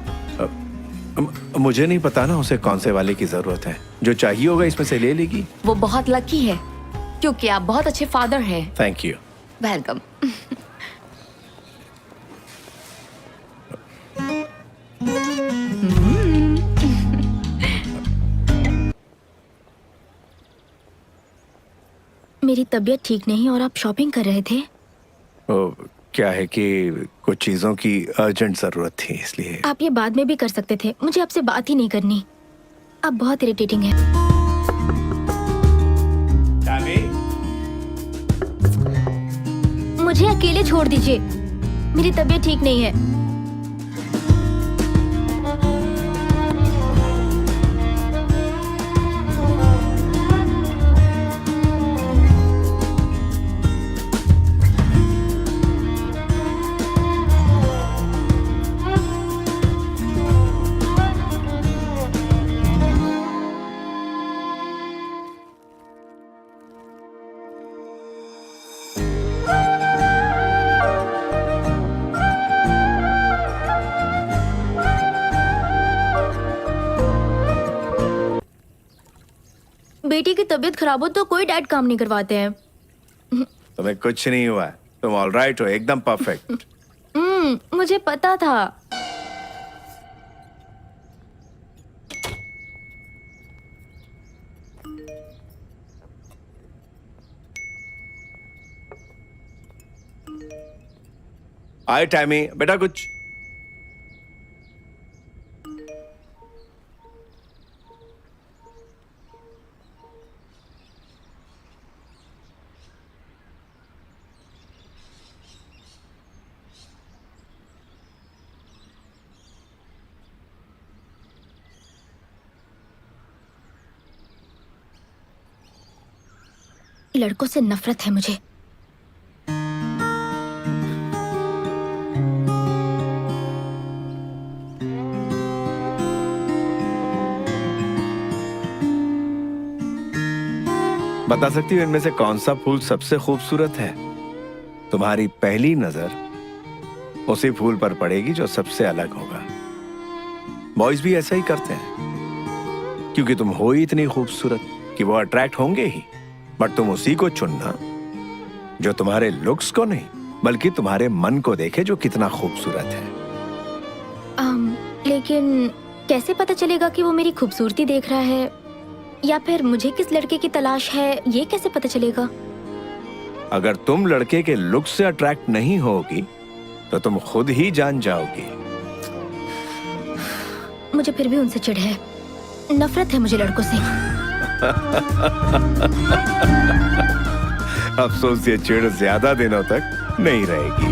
मुझे नहीं पता ना उसे कौन से वाले की जरूरत है। जो चाहिए होगा इसमें से ले लेगी। वो बहुत लकी है क्योंकि आप बहुत अच्छे फादर हैं। Thank you. वेलकम। मेरी तबीयत ठीक नहीं और आप शॉपिंग कर रहे थे। क्या है कि कुछ चीजों की अर्जेंट जरूरत थी, इसलिए। आप ये बाद में भी कर सकते थे, मुझे आपसे बात ही नहीं करनी। आप बहुत इरिटेटिंग हैं। मुझे अकेले छोड़ दीजिए, मेरी तबीयत ठीक नहीं है। बेटी की तबीयत खराब हो तो कोई डैड काम नहीं करवाते हैं। तुम्हें कुछ नहीं हुआ है, तुम ऑल राइट हो, एकदम परफेक्ट। मुझे पता था। आए टैमी, बेटा कुछ। लड़कों से नफरत है मुझे। बता सकती हो इनमें से कौन सा फूल सबसे खूबसूरत है? तुम्हारी पहली नजर उसी फूल पर पड़ेगी जो सबसे अलग होगा। बॉयज भी ऐसा ही करते हैं, क्योंकि तुम हो ही इतनी खूबसूरत कि वो अट्रैक्ट होंगे ही। बट तुम उसी को चुनना जो तुम्हारे लुक्स को नहीं, बल्कि तुम्हारे मन को देखे जो कितना खूबसूरत है। लेकिन कैसे पता चलेगा कि वो मेरी खूबसूरती देख रहा है, या फिर मुझे किस लड़के की तलाश है, ये कैसे पता चलेगा? अगर तुम लड़के के लुक से अट्रैक्ट नहीं होगी तो तुम खुद ही जान जाओगी। मुझे फिर भी उनसे चिढ़ है, नफरत है मुझे लड़कों से। अफसोस ये चिढ़ ज्यादा दिनों तक नहीं रहेगी।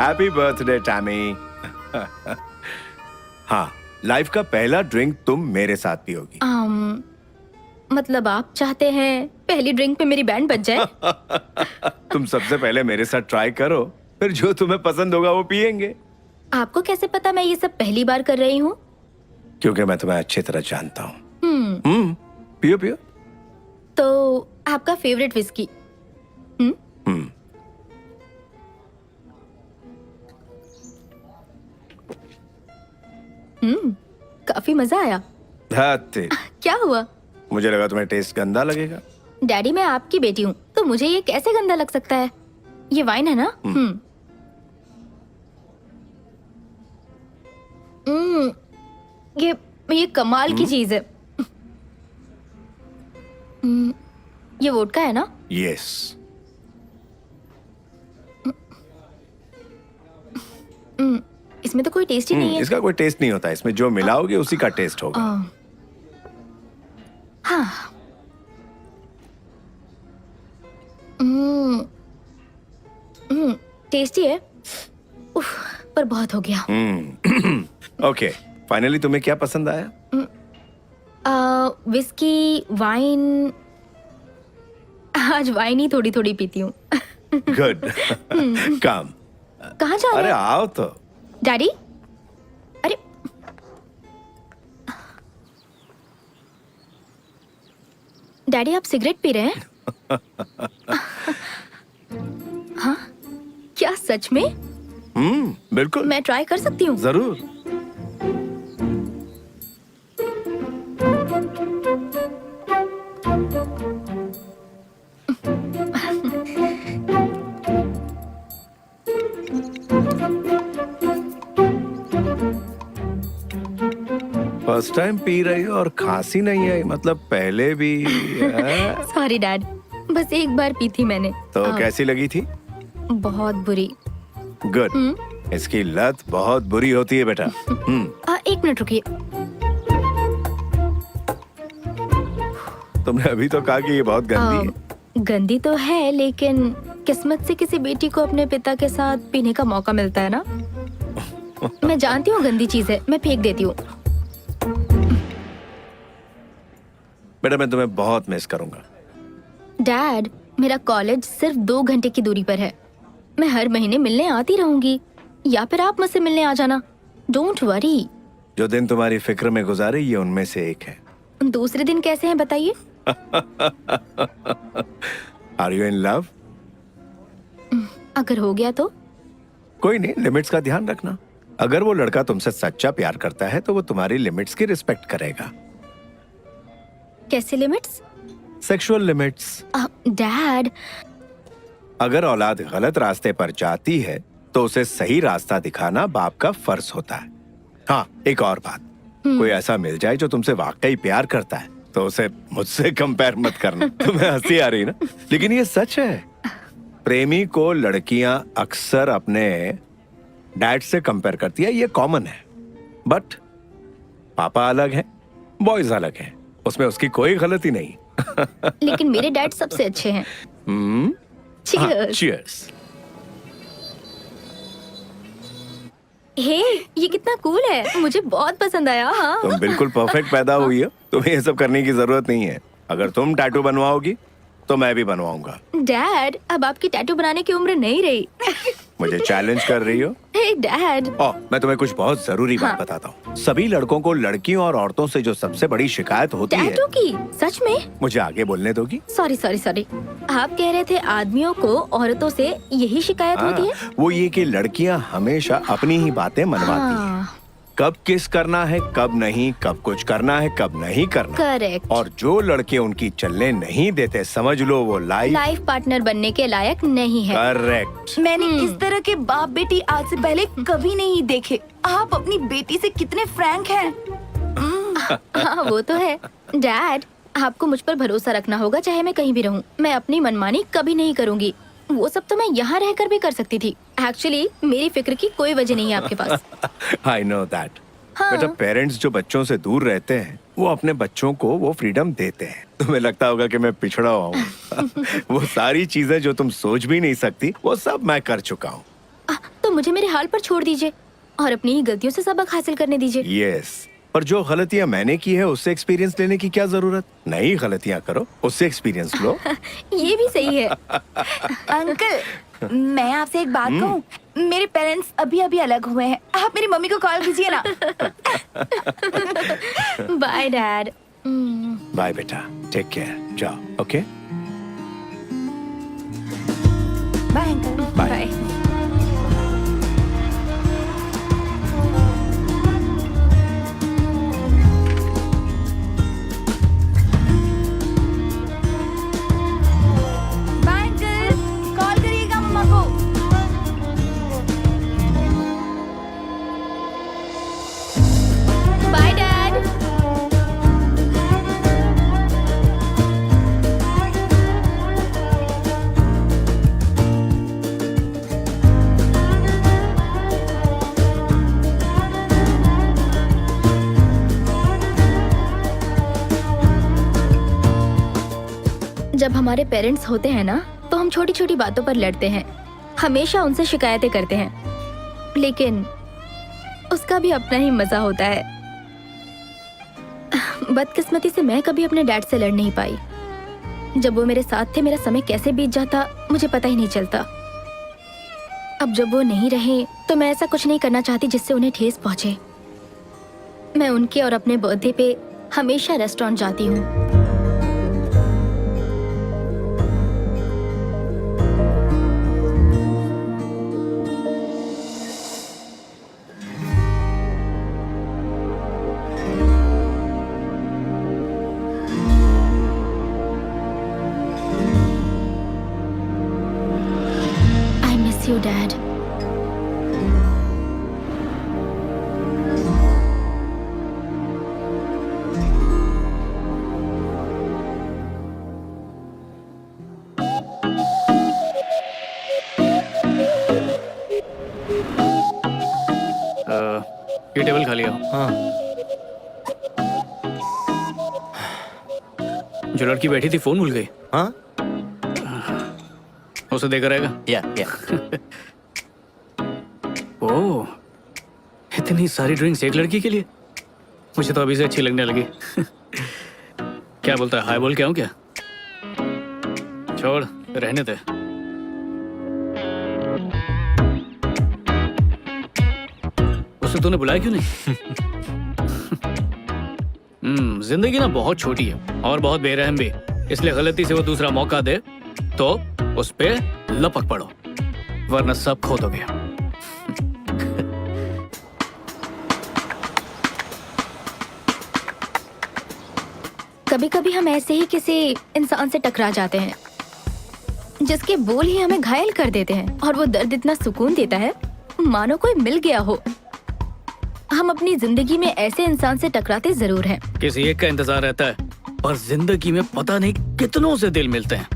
Happy birthday Tammy. हाँ, लाइफ का पहला ड्रिंक तुम मेरे साथ पियोगी। मतलब आप चाहते हैं पहली ड्रिंक पे मेरी बैंड बज जाए? तुम सबसे पहले मेरे साथ ट्राई करो, फिर जो तुम्हें पसंद होगा वो पियेंगे। आपको कैसे पता मैं ये सब पहली बार कर रही हूँ? क्योंकि मैं तुम्हें अच्छी तरह जानता हूँ। पियो पियो। तो आपका फेवरेट विस्की? काफी मजा आया। धत्ते। क्या हुआ? मुझे लगा तुम्हें टेस्ट गंदा लगेगा। डैडी, मैं आपकी बेटी हूँ, तो मुझे ये कैसे गंदा लग सकता है? ये वाइन है ना? ये कमाल की चीज है। ये वोडका है ना? यस। इसमें तो कोई टेस्ट ही नहीं है। इसका कोई टेस्ट नहीं होता, इसमें जो मिलाओगे उसी का टेस्ट होगा। हाँ। टेस्टी है। उफ, पर बहुत हो गया। ओके, फाइनली तुम्हें क्या पसंद आया? Whisky, wine. आज वाइन ही थोड़ी थोड़ी पीती हूँ। गुड। कम। कहाँ जा रहे अरे हैं? आओ तो। डैडी, अरे डैडी, आप सिगरेट पी रहे हैं? हाँ, क्या सच में? बिल्कुल। मैं ट्राई कर सकती हूँ? जरूर। फर्स्ट टाइम पी रही हो और खांसी नहीं आई, मतलब पहले भी हाँ? सॉरी डैड, बस एक बार पी थी मैंने। तो आ, कैसी लगी थी? बहुत बुरी। गुड। इसकी लत बहुत बुरी होती है बेटा। एक मिनट रुकिए। तुमने अभी तो कहा कि ये बहुत गंदी है। गंदी तो है, लेकिन किस्मत से किसी बेटी को अपने पिता के साथ पीने का मौका मिलता है ना। मैं जानती हूँ गंदी चीज है, मैं फेंक देती हूँ। बेटा मैं तुम्हें बहुत मिस करूंगा। डैड, मेरा कॉलेज सिर्फ 2 घंटे की दूरी पर है। मैं हर महीने मिलने आती रहूंगी, या फिर आप मुझसे मिलने आ जाना। Don't worry. जो दिन तुम्हारी फिक्र में गुजारे ये उनमें से एक है। दूसरे दिन कैसे हैं बताइए? Are you in love? अगर हो गया तो? कोई नहीं, लिमिट्स का ध्यान रखना। अगर वो लड़का तुमसे सच्चा प्यार करता है तो वो तुम्हारी लिमिट्स की रिस्पेक्ट करेगा। कैसे लिमिट्स? Sexual limits. डैड, अगर औलाद गलत रास्ते पर जाती है तो उसे सही रास्ता दिखाना बाप का फर्ज होता है। हाँ, एक और बात, कोई ऐसा मिल जाए जो तुमसे वाकई प्यार करता है तो उसे मुझसे कंपेयर मत करना। तुम्हें हंसी आ रही ना, लेकिन ये सच है। प्रेमी को लड़कियां अक्सर अपने डैड से कंपेयर करती है, ये कॉमन है। बट पापा अलग है, बॉयज अलग है, उसमें उसकी कोई गलती नहीं। लेकिन मेरे डैड सबसे अच्छे हैं। Cheers. चीयर्स। हे, ये कितना कूल है, मुझे बहुत पसंद आया। हाँ। तुम बिल्कुल परफेक्ट पैदा हुई हो, तुम्हें ये सब करने की जरूरत नहीं है। अगर तुम टैटू बनवाओगी तो मैं भी बनवाऊंगा। डैड, अब आपकी टैटू बनाने की उम्र नहीं रही। मुझे चैलेंज कर रही हो? हे डैड, मैं तुम्हें कुछ बहुत जरूरी बात हाँ। बताता हूँ। सभी लड़कों को लड़कियों और औरतों से जो सबसे बड़ी शिकायत होती है, टैटू की? सच में? मुझे आगे बोलने दोगी? सॉरी सॉरी सॉरी, आप कह रहे थे आदमियों को औरतों से यही शिकायत होती है? वो ये कि लड़कियाँ हमेशा अपनी ही बातें मनवाती हैं। हाँ, कब किस करना है, कब नहीं, कब कुछ करना है, कब नहीं करना। करेक्ट। और जो लड़के उनकी चलने नहीं देते, समझ लो वो लाइफ पार्टनर बनने के लायक नहीं है। करेक्ट। मैंने इस तरह के बाप बेटी आज से पहले कभी नहीं देखे। आप अपनी बेटी से कितने फ्रैंक हैं। हाँ, वो तो है। डैड, आपको मुझ पर भरोसा रखना होगा, चाहे मैं कहीं भी रहूं। मैं अपनी मनमानी कभी नहीं करूंगी। वो सब तो मैं यहाँ रहकर भी कर सकती थी। एक्चुअली मेरी फिक्र की कोई वजह नहीं है आपके पास। I know that. हाँ। बेटा, पेरेंट्स जो बच्चों से दूर रहते हैं वो अपने बच्चों को वो फ्रीडम देते हैं। तुम्हें लगता होगा कि मैं पिछड़ा हुआ हूँ। वो सारी चीजें जो तुम सोच भी नहीं सकती वो सब मैं कर चुका हूँ। तो मुझे मेरे हाल पर छोड़ दीजिए और अपनी ही गलतियों से सबक हासिल करने दीजिए। यस, पर जो गलतियां मैंने की है उससे एक्सपीरियंस लेने की क्या जरूरत? नई गलतियां करो, उससे एक्सपीरियंस लो। ये भी सही है। अंकल, मैं आपसे एक बात कहूँ। मेरे पेरेंट्स अभी अभी अलग हुए हैं। आप मेरी मम्मी को कॉल कीजिए ना। Bye dad. बाय बेटा, टेक केयर, जाओ। Okay, bye uncle. Bye. Bye uncle, call करिएगा मम्मा को। Bye dad. जब हमारे पेरेंट्स होते हैं ना, तो हम छोटी छोटी बातों पर लड़ते हैं, हमेशा उनसे शिकायतें करते हैं, लेकिन उसका भी अपना ही मजा होता है। बदकिस्मती से मैं कभी अपने डैड से लड़ नहीं पाई। जब वो मेरे साथ थे, मेरा समय कैसे बीत जाता मुझे पता ही नहीं चलता। अब जब वो नहीं रहे तो मैं ऐसा कुछ नहीं करना चाहती जिससे उन्हें ठेस पहुंचे। मैं उनके और अपने बर्थडे पे हमेशा रेस्टोरेंट जाती हूँ। I miss you, Dad. ये टेबल खाली है। हाँ जो लड़की बैठी थी फोन भूल गई, हाँ उसे देकर आएगा। या ओह, इतनी सारी ड्रिंक्स एक लड़की के लिए? मुझे तो अभी से अच्छी लगने लगी। क्या बोलता है, हाय बोल के आऊं क्या? छोड़, रहने दे। उसे तूने बुलाया क्यों नहीं? जिंदगी ना बहुत छोटी है और बहुत बेरहम भी, इसलिए गलती से वो दूसरा मौका दे तो उस पे लपक पड़ो, वरना सब खो दोगे। कभी कभी हम ऐसे ही किसी इंसान से टकरा जाते हैं जिसके बोल ही हमें घायल कर देते हैं, और वो दर्द इतना सुकून देता है मानो कोई मिल गया हो। हम अपनी जिंदगी में ऐसे इंसान से टकराते जरूर हैं। किसी एक का इंतजार रहता है, पर जिंदगी में पता नहीं कितनों से दिल मिलते हैं।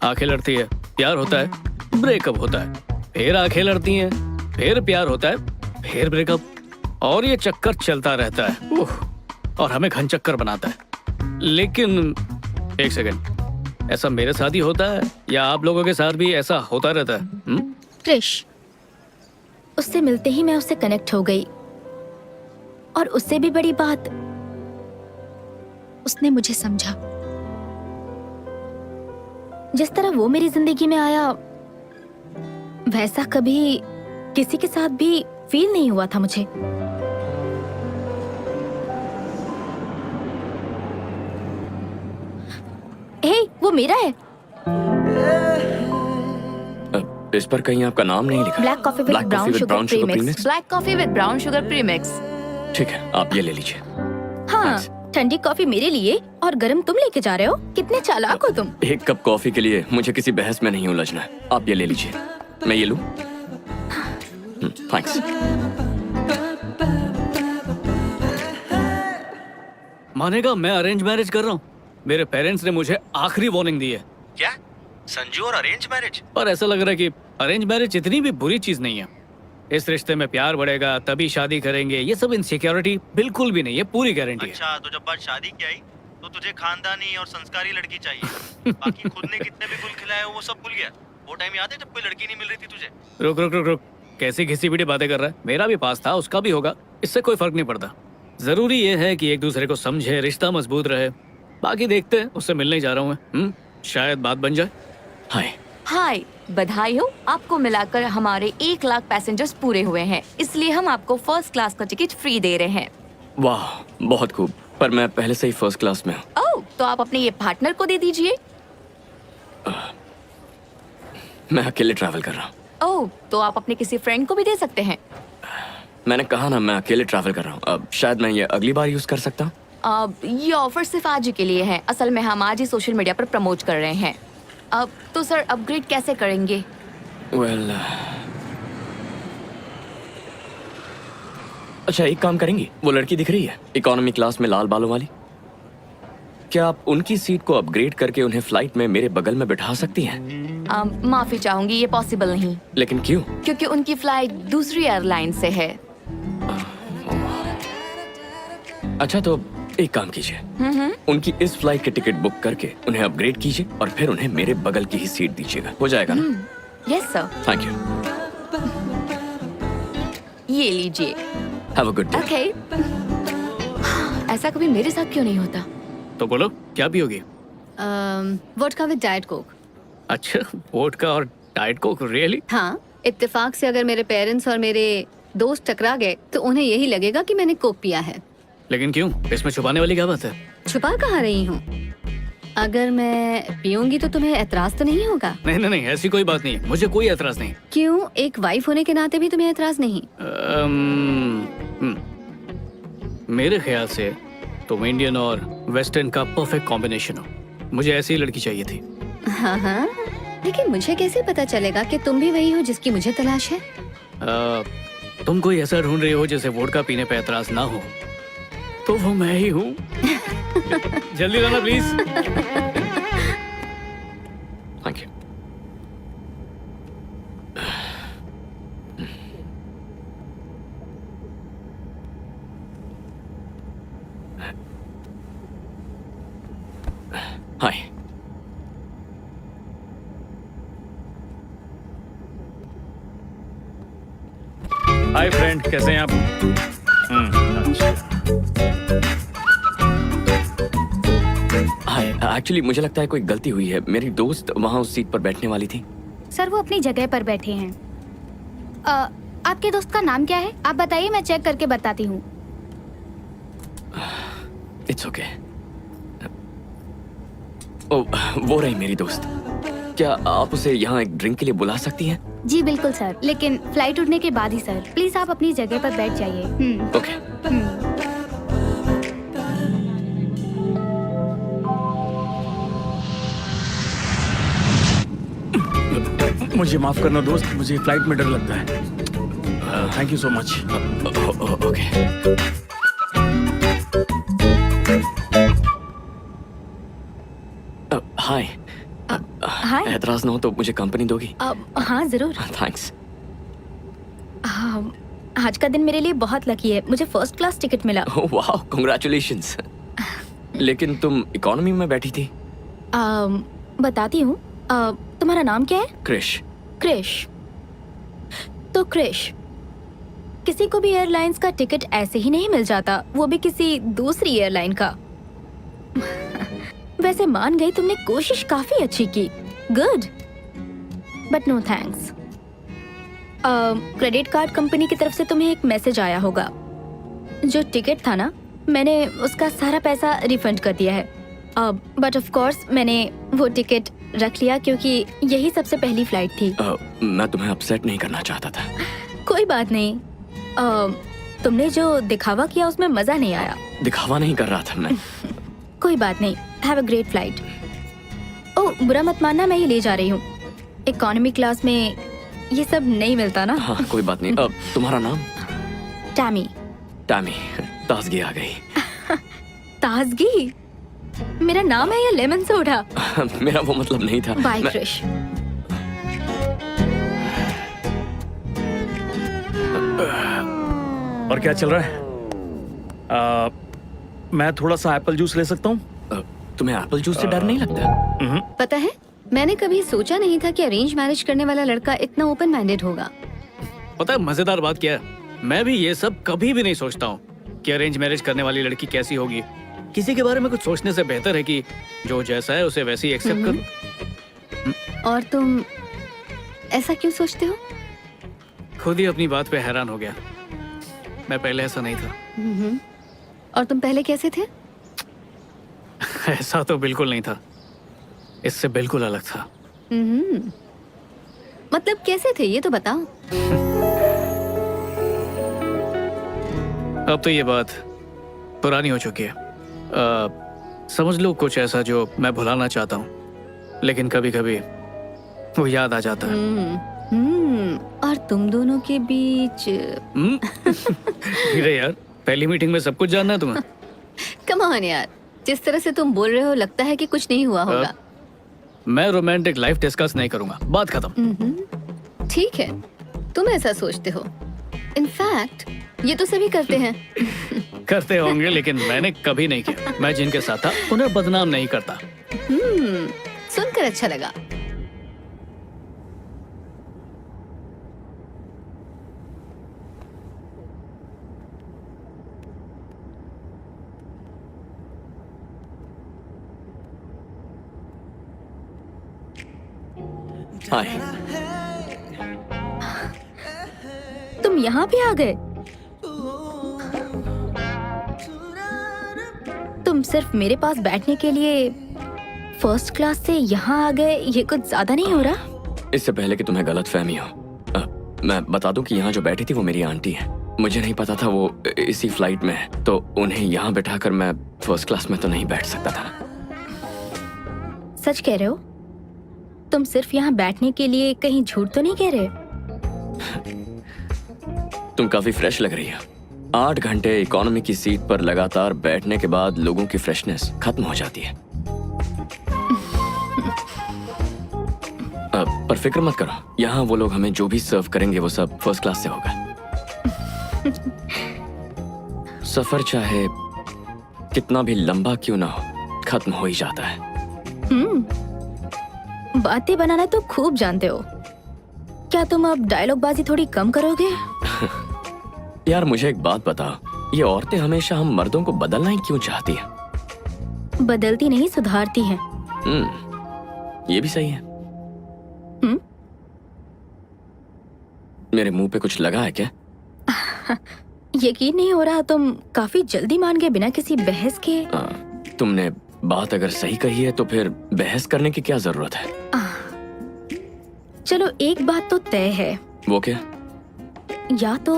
आंखें लड़ती है, प्यार होता है, ब्रेकअप होता है, फिर आंखें लड़ती हैं, फिर प्यार होता है, फिर ब्रेकअप, और ये चक्कर चलता रहता है। और हमें घन चक्कर बनाता है। लेकिन एक सेकंड, ऐसा मेरे साथ ही होता है या आप लोगों के साथ भी ऐसा होता रहता है? क्रिश, उससे मिलते ही मैं उससे कनेक्ट हो गई, और उससे भी बड़ी बात, उसने मुझे समझा। जिस तरह वो मेरी जिंदगी में आया, वैसा कभी किसी के साथ भी फील नहीं हुआ था मुझे। हे, वो मेरा है। इस पर कहीं आपका नाम नहीं लिखा। Black coffee with brown sugar premix. Black coffee with brown sugar premix. ठीक है, आप ये ले लीजिए। हाँ, ठंडी कॉफी मेरे लिए और गरम तुम लेके जा रहे हो। कितने चालाक हो तुम। एक कप कॉफी के लिए मुझे किसी बहस में नहीं उलझना है। आप ये ले लीजिए। मैं ये लूं? थैंक्स। मानेगा मैं अरेंज मैरिज कर रहा हूँ। मेरे पेरेंट्स ने मुझे आखिरी वार्निंग दी है। क्या संजू और अरेंज मैरिज? पर ऐसा लग रहा है कि अरेंज मैरिज इतनी भी बुरी चीज नहीं है। इस रिश्ते में प्यार बढ़ेगा तभी शादी करेंगे, ये सब इनसिक्योरिटी बिल्कुल भी नहीं है, पूरी गारंटी है। अच्छा, तो जब बात शादी की आई तो तुझे खानदानी और संस्कारी लड़की चाहिए। बाकी खुद ने कितने भी गुल खिलाए वो सब भूल गया। वो टाइम याद है जब कोई लड़की नहीं मिल रही थी तुझे? रुक रुक रुक रुक, कैसी घिसी पिटी बातें कर रहा है? मेरा भी पास था, उसका भी होगा, इससे कोई फर्क नहीं पड़ता। जरूरी ये है कि एक दूसरे को समझे, रिश्ता मजबूत रहे। बाकी देखते हैं, उससे मिलने जा रहा हूँ मैं। शायद बात बन जाए। हाय। हाय, बधाई हो, आपको मिलाकर हमारे 1 लाख पैसेंजर्स पूरे हुए हैं, इसलिए हम आपको फर्स्ट क्लास का टिकट फ्री दे रहे हैं। वाह, बहुत खूब। पर मैं पहले से ही फर्स्ट क्लास में हूँ। ओह, तो आप अपने ये पार्टनर को दे दीजिए। मैं अकेले ट्रैवल कर रहा हूँ। ओह, तो आप अपने किसी फ्रेंड को भी दे सकते हैं। मैंने कहा ना, मैं अकेले ट्रैवल कर रहा हूँ। अब शायद मैं ये अगली बार यूज कर सकता हूँ। अब ये ऑफर सिर्फ आज ही के लिए है। असल में हम आज ही सोशल मीडिया पर प्रमोट कर रहे हैं। अब तो सर अपग्रेड कैसे करेंगे? वेल, अच्छा एक काम करेंगी, वो लड़की दिख रही है इकोनॉमी क्लास में लाल बालों वाली, क्या आप उनकी सीट को अपग्रेड करके उन्हें फ्लाइट में मेरे बगल में बिठा सकती हैं? माफी चाहूंगी, ये पॉसिबल नहीं, लेकिन क्यों? क्योंकि उनकी फ्लाइट दूसरी एयरलाइन से है। अच्छा, तो एक काम कीजिए, उनकी इस फ्लाइट के टिकट बुक करके उन्हें अपग्रेड कीजिए और फिर उन्हें मेरे बगल की ही सीट दीजिएगा। हो जाएगा ना? Yes sir. Thank you. ये लीजिए। Have a good day. Okay. ऐसा कभी मेरे साथ क्यों नहीं होता? तो बोलो, क्या पियोगी? Vodka with diet coke. अच्छा, वोडका और डाइट कोक, रियली? हाँ, इत्तेफाक से अगर मेरे पेरेंट्स और मेरे दोस्त टकरा गए तो उन्हें यही लगेगा कि मैंने कोक पिया है। लेकिन क्यों, इसमें छुपाने वाली क्या बात है? छुपा कहाँ रही हूँ? अगर मैं पीऊंगी तो तुम्हें एतराज तो नहीं होगा? नहीं नहीं नहीं, ऐसी कोई बात नहीं है, मुझे कोई एतराज नहीं। क्यों, एक वाइफ होने के नाते भी तुम्हें एतराज नहीं? मेरे ख्याल से तुम इंडियन और वेस्टर्न का परफेक्ट कॉम्बिनेशन हो। मुझे ऐसी ही लड़की चाहिए थी। हाँ हाँ, लेकिन मुझे कैसे पता चलेगा कि तुम भी वही हो जिसकी मुझे तलाश है? तुम कोई ऐसा ढूंढ रही हो जिसे वोडका पीने पे एतराज ना हो, तो वो मैं ही हूँ। जल्दी लाना please. Thank you. Hi friend, कैसे हैं आप? अच्छा। हाय, एक्चुअली मुझे लगता है कोई गलती हुई है। मेरी दोस्त वहाँ उस सीट पर बैठने वाली थी। सर वो अपनी जगह पर बैठे हैं। आपके दोस्त का नाम क्या है? आप बताइए, मैं चेक करके बताती हूँ। It's okay. ओ, वो रही मेरी दोस्त। क्या आप उसे यहाँ एक ड्रिंक के लिए बुला सकती हैं? जी बिल्कुल सर, लेकिन फ्लाइट उड़ने के बाद ही सर। प्लीज आप अपनी जगह पर बैठ जाइए। ओके। मुझे माफ करना दोस्त, मुझे फ्लाइट में डर लगता है। Thank you so much. Okay. Hi. Hi. एतराज ना हो तो मुझे कंपनी दोगी? हाँ जरूर। थैंक्स। आज का दिन मेरे लिए बहुत लकी है, मुझे फर्स्ट क्लास टिकट मिला। वाह, कांग्रेचुलेशंस। लेकिन तुम इकोनॉमी में बैठी थी। बताती हूँ। तुम्हारा नाम क्या है? क्रिश। क्रिश। तो क्रिश, किसी को भी एयरलाइंस का टिकट ऐसे ही नहीं मिल जाता, वो भी किसी दूसरी एयरलाइन का। वैसे मान गई, तुमने कोशिश काफी अच्छी की। Good, but no thanks. Credit card company की तरफ से तुम्हें एक मैसेज आया होगा। जो टिकट था ना, मैंने उसका सारा पैसा रिफंड कर दिया है। बट ऑफ कोर्स मैंने वो टिकट रख लिया क्योंकि यही सबसे पहली फ्लाइट थी। मैं तुम्हें अपसेट नहीं करना चाहता था। कोई बात नहीं। तुमने जो दिखावा किया उसमें मजा नहीं आया। दिखावा नहीं कर रहा था मैं। कोई बात नहीं। Have a great flight. Oh, बुरा मत मानना, मैं ये ले जा रही हूँ। इकोनॉमी क्लास में ये सब नहीं मिलता ना। हाँ, कोई बात नहीं। तुम्हारा नाम? टैमी। टैमी। ताजगी आ गई। ताजगी? मेरा नाम है या लेमन सोडा? मेरा वो मतलब नहीं था। बाय क्रिश। और क्या चल रहा है? मैं थोड़ा सा एप्पल जूस ले सकता हूँ? तुम्हें एप्पल जूस से डर नहीं लगता? पता है, मैंने कभी सोचा नहीं था कि अरेंज मैरिज करने वाला लड़का इतना ओपन माइंडेड होगा। पता है मजेदार बात क्या है, मैं भी ये सब कभी भी नहीं सोचता हूँ कि अरेंज मैरिज करने वाली लड़की कैसी होगी। किसी के बारे में कुछ सोचने से बेहतर है कि जो जैसा है उसे वैसे ही एक्सेप्ट करो। और तुम ऐसा क्यों सोचते हो? खुद ही अपनी बात पे हैरान हो गया। मैं पहले ऐसा नहीं था। और तुम पहले कैसे थे? ऐसा तो बिल्कुल नहीं था, इससे बिल्कुल अलग था। मतलब कैसे थे ये तो बताओ। अब तो ये बात पुरानी हो चुकी है। समझ लो कुछ ऐसा जो मैं भुलाना चाहता हूँ, लेकिन कभी कभी वो याद आ जाता है। और तुम दोनों के बीच धीरे यार, पहली मीटिंग में सब कुछ जानना है तुम्हें। कम ऑन यार, जिस तरह से तुम बोल रहे हो लगता है कि कुछ नहीं हुआ होगा। मैं रोमांटिक लाइफ डिस्कस नहीं करूंगा, बात खत्म। ठीक है, तुम ऐसा सोचते हो। इनफैक्ट ये तो सभी करते हैं। करते होंगे, लेकिन मैंने कभी नहीं किया। मैं जिनके साथ था उन्हें बदनाम नहीं करता। सुनकर अच्छा लगा। हाय। तुम यहाँ भी आ गए? तुम सिर्फ मेरे पास बैठने के लिए फर्स्ट क्लास से यहाँ आ गए, ये कुछ ज्यादा नहीं हो रहा? इससे पहले कि तुम्हें गलत फहमी हो, मैं बता दूं कि यहाँ जो बैठी थी वो मेरी आंटी है। मुझे नहीं पता था वो इसी फ्लाइट में है, तो उन्हें यहाँ बिठाकर मैं फर्स्ट क्लास में तो नहीं बैठ सकता था। सच कह रहे हो? तुम सिर्फ यहाँ बैठने के लिए कहीं झूठ तो नहीं कह रहे? तुम काफी फ्रेश लग रही हो। 8 घंटे इकोनॉमी की सीट पर लगातार बैठने के बाद लोगों की फ्रेशनेस खत्म हो जाती है। पर फिक्र मत करो, यहाँ वो लोग हमें जो भी सर्व करेंगे वो सब फर्स्ट क्लास से होगा। सफर चाहे कितना भी लंबा क्यों ना हो, खत्म हो ही जाता है। बातें बनाना तो खूब जानते हो। क्या तुम अब डायलॉग बाजी थोड़ी कम करोगे? यार मुझे एक बात बताओ, ये औरतें हमेशा हम मर्दों को बदलना ही क्यों चाहती हैं? बदलती नहीं, सुधारती हैं। ये भी सही है। मेरे मुंह पे कुछ लगा है क्या? यकीन नहीं हो रहा, तुम काफी जल्दी मान गए बिना किसी बहस के। तुमने बात अगर सही कही है तो फिर बहस करने की क्या जरूरत है? चलो एक बात तो तय है। वो क्या? या तो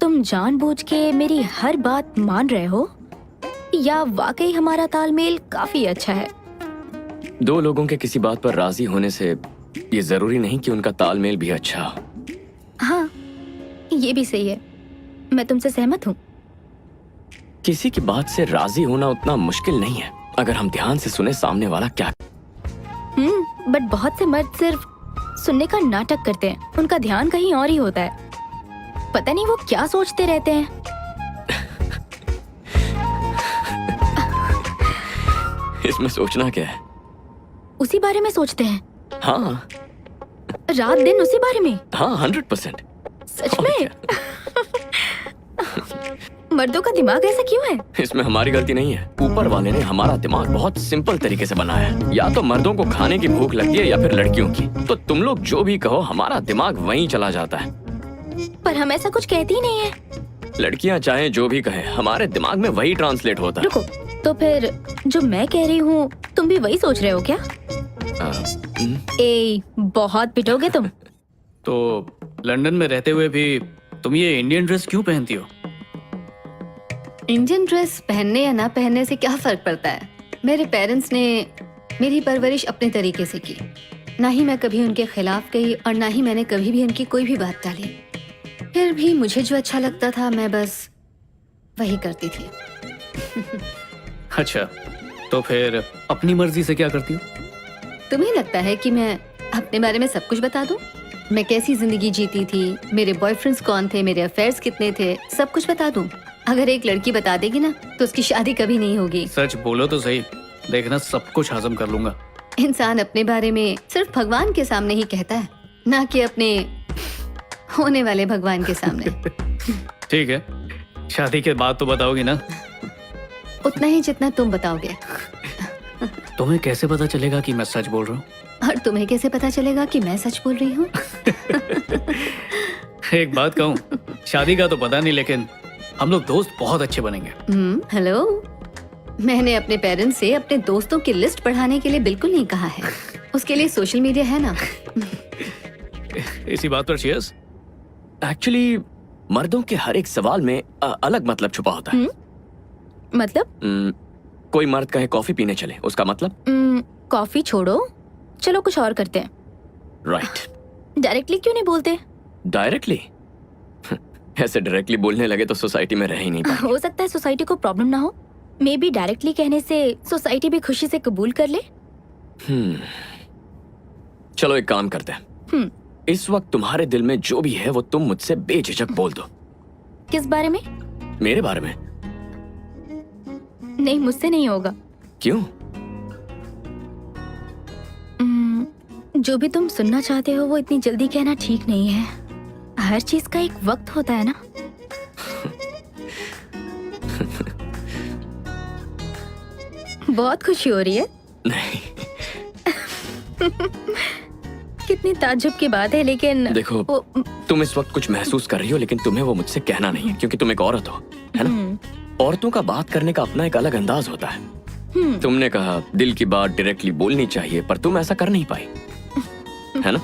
तुम जानबूझ के मेरी हर बात मान रहे हो, या वाकई हमारा तालमेल काफी अच्छा है। दो लोगों के किसी बात पर राजी होने से ये जरूरी नहीं कि उनका तालमेल भी अच्छा हो। हाँ, ये भी सही है, मैं तुमसे सहमत हूँ। किसी की बात से राजी होना उतना मुश्किल नहीं है अगर हम ध्यान से सुने सामने वाला क्या। बट बहुत से मर्द सिर्फ सुनने का नाटक करते हैं, उनका ध्यान कहीं और ही होता है। पता नहीं वो क्या सोचते रहते हैं। इसमें सोचना क्या है? उसी बारे में सोचते हैं, हाँ रात दिन उसी बारे में। हाँ 100%। सच में? मर्दों का दिमाग ऐसा क्यों है? इसमें हमारी गलती नहीं है, ऊपर वाले ने हमारा दिमाग बहुत सिंपल तरीके से बनाया है। या तो मर्दों को खाने की भूख लगती है या फिर लड़कियों की। तो तुम लोग जो भी कहो, हमारा दिमाग वहीं चला जाता है। पर हम ऐसा कुछ कहते ही नहीं है। लड़कियां चाहे जो भी कहे, हमारे दिमाग में वही ट्रांसलेट होता है। रुको, तो फिर जो मैं कह रही हूँ तुम भी वही सोच रहे हो क्या? ए, बहुत पिटोगे तुम। तो लंदन में रहते हुए भी तुम ये इंडियन ड्रेस क्यों पहनती हो? इंडियन ड्रेस पहनने या ना पहनने से क्या फर्क पड़ता है? मेरे पेरेंट्स ने मेरी परवरिश अपने तरीके से की। ना ही मैं कभी उनके खिलाफ गई और ना ही मैंने कभी भी उनकी कोई भी बात टाली। फिर भी मुझे जो अच्छा लगता था मैं बस वही करती थी। अच्छा, तो फिर अपनी मर्जी से क्या करती हो? तुम्हें लगता है कि मैं अपने बारे में सब कुछ बता दूं? मैं कैसी जिंदगी जीती थी, मेरे बॉयफ्रेंड्स कौन थे, मेरे अफेयर्स कितने थे, सब कुछ बता दूं? अगर एक लड़की बता देगी ना तो उसकी शादी कभी नहीं होगी। सच बोलो तो सही, देखना सब कुछ हजम कर लूंगा। इंसान अपने बारे में सिर्फ भगवान के सामने ही कहता है, ना कि अपने होने वाले भगवान के सामने। ठीक है, शादी के बाद तो बताओगी ना? उतना ही जितना तुम बताओगे। तुम्हें कैसे पता चलेगा कि मैं सच बोल रहा हूँ? और तुम्हें कैसे पता चलेगा कि मैं सच बोल रही हूँ? एक बात कहूँ, शादी का तो पता नहीं, लेकिन हम लोग दोस्त बहुत अच्छे बनेंगे। हेलो, मैंने अपने पेरेंट्स से अपने दोस्तों की लिस्ट बढ़ाने के लिए बिल्कुल नहीं कहा है। उसके लिए सोशल मीडिया है ना। इसी बात पर cheers। एक्चुअली मर्दों के हर एक सवाल में अलग मतलब छुपा होता है। मतलब? कोई मर्द कहे कॉफी पीने चले, उसका मतलब? कॉफी छोड़ो, चलो कुछ और करते हैं। राइट। डायरेक्टली क्यों नहीं बोलते? डायरेक्टली? ऐसे डायरेक्टली बोलने लगे तो सोसाइटी में रह ही नहीं पाएंगे। हो सकता है सोसाइटी को प्रॉब्लम ना हो। मे बी डायरेक्टली कहने से सोसाइटी भी खुशी से कबूल कर ले। चलो एक काम करते हैं। इस वक्त तुम्हारे दिल में जो भी है वो तुम मुझसे बेझिझक बोल दो। किस बारे में? मेरे बारे में। नहीं, मुझसे नहीं होगा। क्यों? जो भी तुम सुनना चाहते हो वो इतनी जल्दी कहना ठीक नहीं है। हर चीज का एक वक्त होता है ना। बहुत खुशी हो रही है। नहीं। कितनी ताज्जुब की बात है, लेकिन देखो, तुम इस वक्त कुछ महसूस कर रही हो, लेकिन तुम्हें वो मुझसे कहना नहीं है क्योंकि तुम एक औरत हो, है ना? औरतों का बात करने का अपना एक अलग अंदाज होता है। तुमने कहा दिल की बात डायरेक्टली बोलनी चाहिए, पर तुम ऐसा कर नहीं पाई, है ना?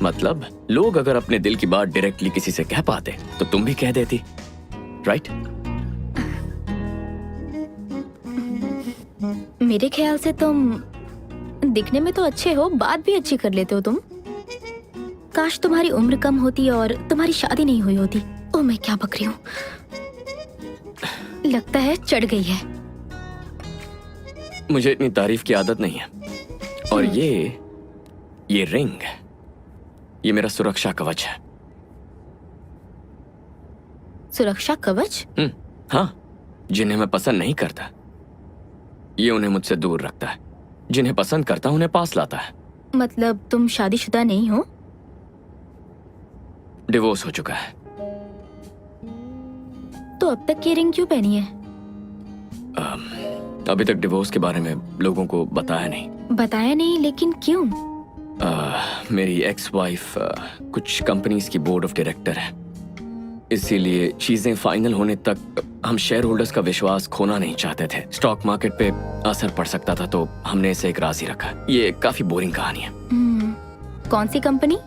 मतलब लोग अगर अपने दिल की बात डायरेक्टली किसी से कह पाते तो तुम भी कह देती, राइट? मेरे ख्याल से तुम दिखने में तो अच्छे हो, बात भी अच्छी कर लेते हो तुम। काश तुम्हारी उम्र कम होती और तुम्हारी शादी नहीं हुई होती। ओह, मैं क्या बक रही हूँ। लगता है चढ़ गई है। मुझे इतनी तारीफ की आदत नहीं है। और ये रिंग, ये मेरा सुरक्षा कवच है। सुरक्षा कवच? हाँ, जिन्हें मैं पसंद नहीं करता ये उन्हें मुझसे दूर रखता है, जिन्हें पसंद करता उन्हें पास लाता है। मतलब तुम शादीशुदा नहीं हो? डिवोर्स हो चुका है। तो अब तक ये रिंग क्यों पहनी है? अभी तक डिवोर्स के बारे में लोगों को बताया नहीं। बताया नहीं, लेकिन क्यों? मेरी एक्स वाइफ कुछ कंपनीज की बोर्ड ऑफ डायरेक्टर है, इसीलिए चीजें फाइनल होने तक हम शेयर होल्डर्स का विश्वास खोना नहीं चाहते थे। स्टॉक मार्केट पे असर पड़ सकता था, तो हमने इसे एक राज ही रखा। ये काफी बोरिंग कहानी है। कौन सी कंपनी?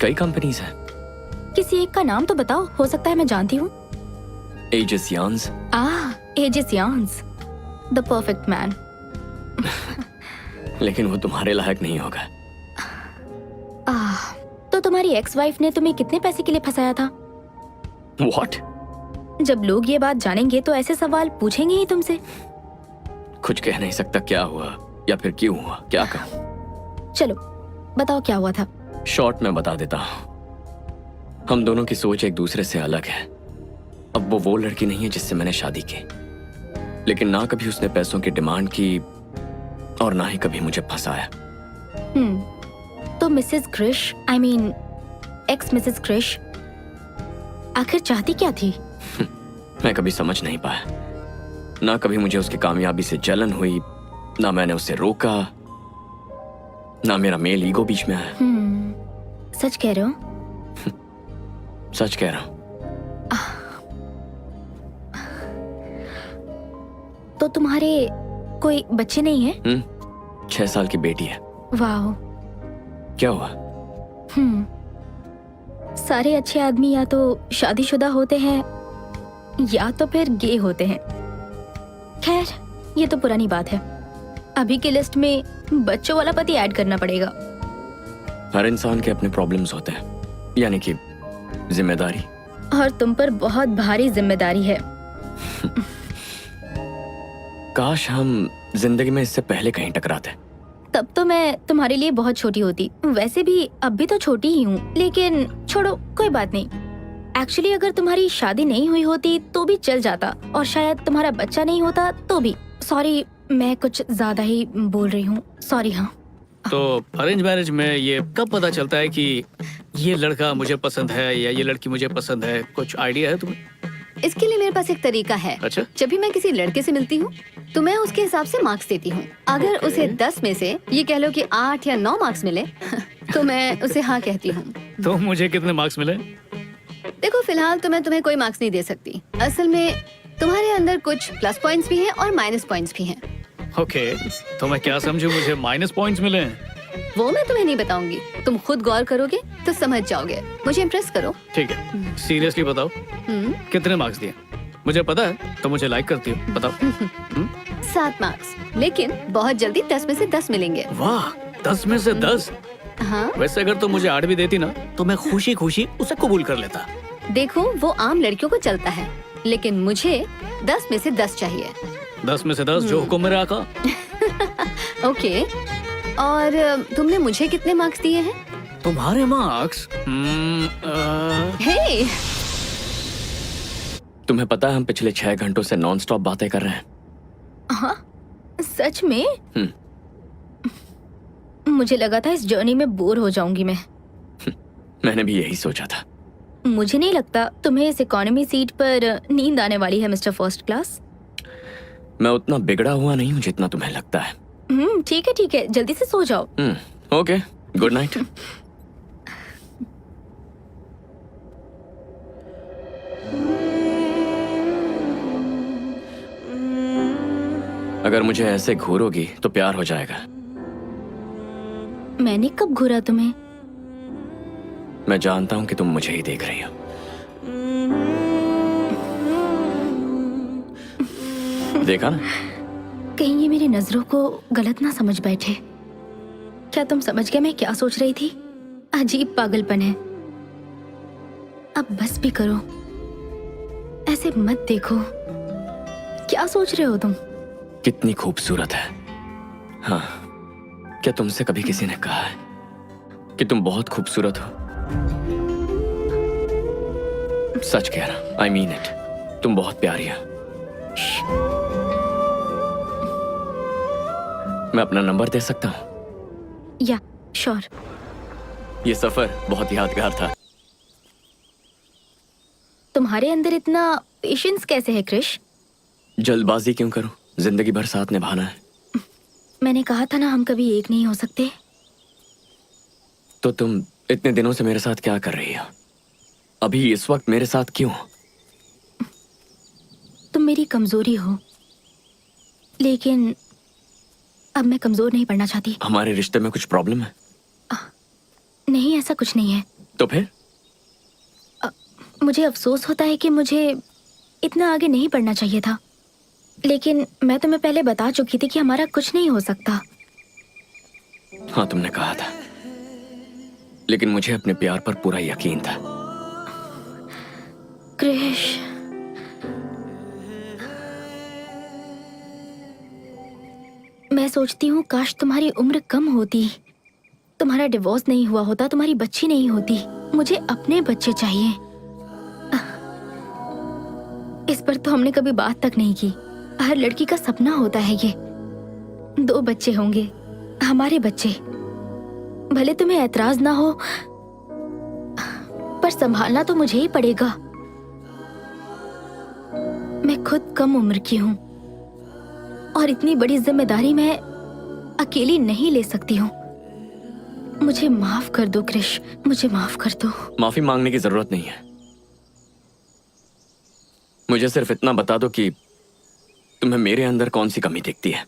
कई कंपनीज हैं। किसी एक का नाम तो बताओ, हो सकता है मैं जानती हूँ। एजिस यार्न्स। एजिस यार्न्स, द परफेक्ट मैन। लेकिन वो तुम्हारे लायक नहीं होगा। तो तुम्हारी एक्स वाइफ ने तुम्हें कितने पैसे के लिए फंसाया था? What? जब लोग ये बात जानेंगे तो ऐसे सवाल पूछेंगे ही तुमसे। कुछ कह नहीं सकता क्या हुआ या फिर क्यों हुआ, क्या कहूँ। चलो बताओ क्या हुआ था। शॉर्ट में बता देता हूँ। हम दोनों की सोच एक दूसरे से अलग है। अब वो लड़की नहीं है जिससे मैंने शादी की, लेकिन ना कभी उसने पैसों की डिमांड की और ना ही कभी मुझे फंसाया। तो Mrs Krish, I mean ex Mrs Krish, आखिर चाहती क्या थी? मैं कभी समझ नहीं पाया। ना कभी मुझे उसकी कामयाबी से जलन हुई, ना मैंने उसे रोका, ना मेरा मेल ईगो बीच में आया। सच कह रहे हो? सच कह रहा हूँ। तो तुम्हारे कोई बच्चे नहीं है? 6 साल की बेटी है। वाह। क्या हुआ? सारे अच्छे आदमी या तो शादीशुदा होते हैं या तो फिर गे होते हैं। खैर, ये तो पुरानी बात है। अभी की लिस्ट में बच्चों वाला पति ऐड करना पड़ेगा। हर इंसान के अपने प्रॉब्लम्स होते हैं, यानी कि जिम्मेदारी। और तुम पर बहुत भारी जिम्मेदारी है। काश हम जिंदगी में इससे पहले कहीं टकराते। तब तो मैं तुम्हारे लिए बहुत छोटी होती। वैसे भी अब भी तो छोटी ही हूँ, लेकिन छोड़ो, कोई बात नहीं। एक्चुअली अगर तुम्हारी शादी नहीं हुई होती तो भी चल जाता, और शायद तुम्हारा बच्चा नहीं होता तो भी। सॉरी, मैं कुछ ज्यादा ही बोल रही हूँ, सॉरी। हाँ, तो अरेंज मैरिज में ये कब पता चलता है कि ये लड़का मुझे पसंद है या ये लड़की मुझे पसंद है? कुछ आइडिया है तुम्हें? इसके लिए मेरे पास एक तरीका है। अच्छा। जब भी मैं किसी लड़के से मिलती हूँ तो मैं उसके हिसाब से मार्क्स देती हूँ। अगर उसे 10 में से ये कह लो कि 8 या 9 मार्क्स मिले तो मैं उसे हाँ कहती हूँ। तो मुझे कितने मार्क्स मिले? देखो, फिलहाल तो मैं तुम्हें कोई मार्क्स नहीं दे सकती। असल में तुम्हारे अंदर कुछ प्लस पॉइंट्स भी हैं और माइनस पॉइंट्स भी हैं। ओके, तो मैं क्या समझूं मुझे माइनस पॉइंट्स मिले हैं? वो मैं तुम्हें नहीं बताऊंगी, तुम खुद गौर करोगे तो समझ जाओगे। मुझे इम्प्रेस करो। ठीक है, सीरियसली बताओ कितने मार्क्स दिए? मुझे पता है तो मुझे लाइक करती हो, बताओ। 7 मार्क्स, लेकिन बहुत जल्दी 10 में से 10 मिलेंगे। वाह, 10 में से 10? हाँ, वैसे अगर तुम मुझे 8 भी देती ना तो मैं खुशी खुशी उसे कबूल कर लेता। देखो वो आम लड़कियों को चलता है, लेकिन मुझे 10 में से 10 चाहिए। 10 में से 10 जो हुक्म मेरा आका। ओके, और तुमने मुझे कितने मार्क्स दिए हैं? तुम्हारे मार्क्स? हे, तुम्हें पता है हम पिछले 6 घंटों से नॉन स्टॉप बातें कर रहे हैं। हाँ, सच में? मुझे लगा था इस जर्नी में बोर हो जाऊंगी मैं। मैंने भी यही सोचा था। मुझे नहीं लगता तुम्हें इस इकोनॉमी सीट पर नींद आने वाली है मिस्टर फर्स्ट क्लास। मैं उतना बिगड़ा हुआ नहीं हूँ जितना तुम्हें लगता है। ठीक है, जल्दी से सो जाओ। Okay, good night. अगर मुझे ऐसे घूरोगी तो प्यार हो जाएगा। मैंने कब घूरा तुम्हें? मैं जानता हूँ कि तुम मुझे ही देख रही हो। देखा ना? कहीं ये मेरी नजरों को गलत ना समझ बैठे। क्या तुम समझ गए मैं क्या सोच रही थी? अजीब पागलपन है। अब बस भी करो, ऐसे मत देखो। क्या सोच रहे हो तुम? कितनी खूबसूरत है। हाँ, क्या तुमसे कभी किसी ने कहा है कि तुम बहुत खूबसूरत हो? सच कह रहा, आई मीन इट। तुम बहुत प्यारी हो। मैं अपना नंबर दे सकता हूँ? या श्योर। ये सफर बहुत यादगार था। तुम्हारे अंदर इतना पेशेंस कैसे है क्रिश? जल्दबाजी क्यों करूं? जिंदगी भर साथ निभाना है। मैंने कहा था ना हम कभी एक नहीं हो सकते। तो तुम इतने दिनों से मेरे साथ क्या कर रही हो? अभी इस वक्त मेरे साथ क्यों? तुम मेरी कमजोरी हो, लेकिन अब मैं कमजोर नहीं पड़ना चाहती। हमारे रिश्ते में कुछ प्रॉब्लम है? नहीं, ऐसा कुछ नहीं है। तो फिर? मुझे अफसोस होता है कि मुझे इतना आगे नहीं बढ़ना चाहिए था, लेकिन मैं तुम्हें पहले बता चुकी थी कि हमारा कुछ नहीं हो सकता। हाँ, तुमने कहा था, लेकिन मुझे अपने प्यार पर पूरा यकीन था। क्रिश, मैं सोचती हूँ काश तुम्हारी उम्र कम होती, तुम्हारा डिवोर्स नहीं हुआ होता, तुम्हारी बच्ची नहीं होती। मुझे अपने बच्चे चाहिए। इस पर तो हमने कभी बात तक नहीं की। हर लड़की का सपना होता है ये, 2 बच्चे होंगे, हमारे बच्चे। भले तुम्हें ऐतराज ना हो, पर संभालना तो मुझे ही पड़ेगा। मैं खुद कम उम्र की हूँ और इतनी बड़ी जिम्मेदारी मैं अकेली नहीं ले सकती हूँ। मुझे माफ कर दो क्रिश, मुझे माफ कर दो। माफी मांगने की जरूरत नहीं है। मुझे सिर्फ इतना बता दो कि तुम्हें मेरे अंदर कौन सी कमी दिखती है।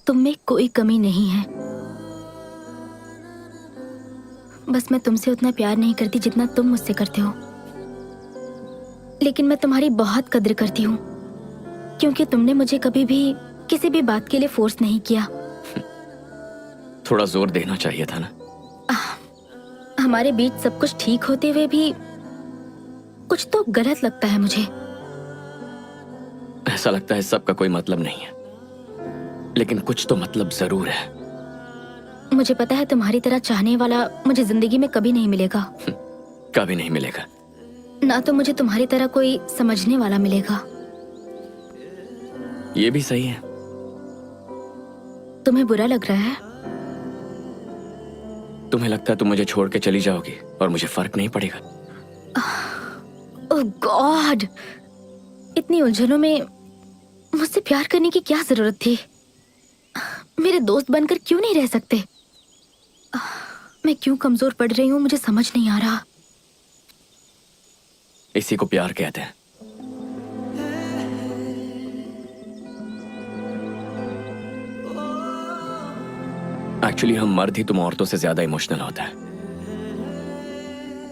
तुम में कोई कमी नहीं है, बस मैं तुमसे उतना प्यार नहीं करती जितना तुम मुझसे करते हो। लेकिन मैं तुम्हारी बहुत कद्र करती हूँ, क्योंकि तुमने मुझे कभी भी किसी भी बात के लिए फोर्स नहीं किया। थोड़ा जोर देना चाहिए था ना। हमारे बीच सब कुछ ठीक होते हुए भी कुछ तो गलत लगता है मुझे। ऐसा लगता है सबका कोई मतलब नहीं है, लेकिन कुछ तो मतलब जरूर है। मुझे पता है तुम्हारी तरह चाहने वाला मुझे जिंदगी में कभी नहीं मिलेगा। कभी नहीं मिलेगा। ना तो मुझे तुम्हारी तरह कोई समझने वाला मिलेगा। ये भी सही है। तुम्हें बुरा लग रहा है? तुम्हें लगता है तुम मुझे छोड़ के चली जाओगी और मुझे फर्क नहीं पड़ेगा? ओह गॉड, इतनी उलझनों में मुझसे प्यार करने की क्या जरूरत थी? मेरे दोस्त बनकर क्यों नहीं रह सकते? मैं क्यों कमजोर पड़ रही हूँ मुझे समझ नहीं आ रहा। इसी को प्यार कहते हैं। एक्चुअली हम मर्द ही तुम औरतों से ज्यादा इमोशनल होता है।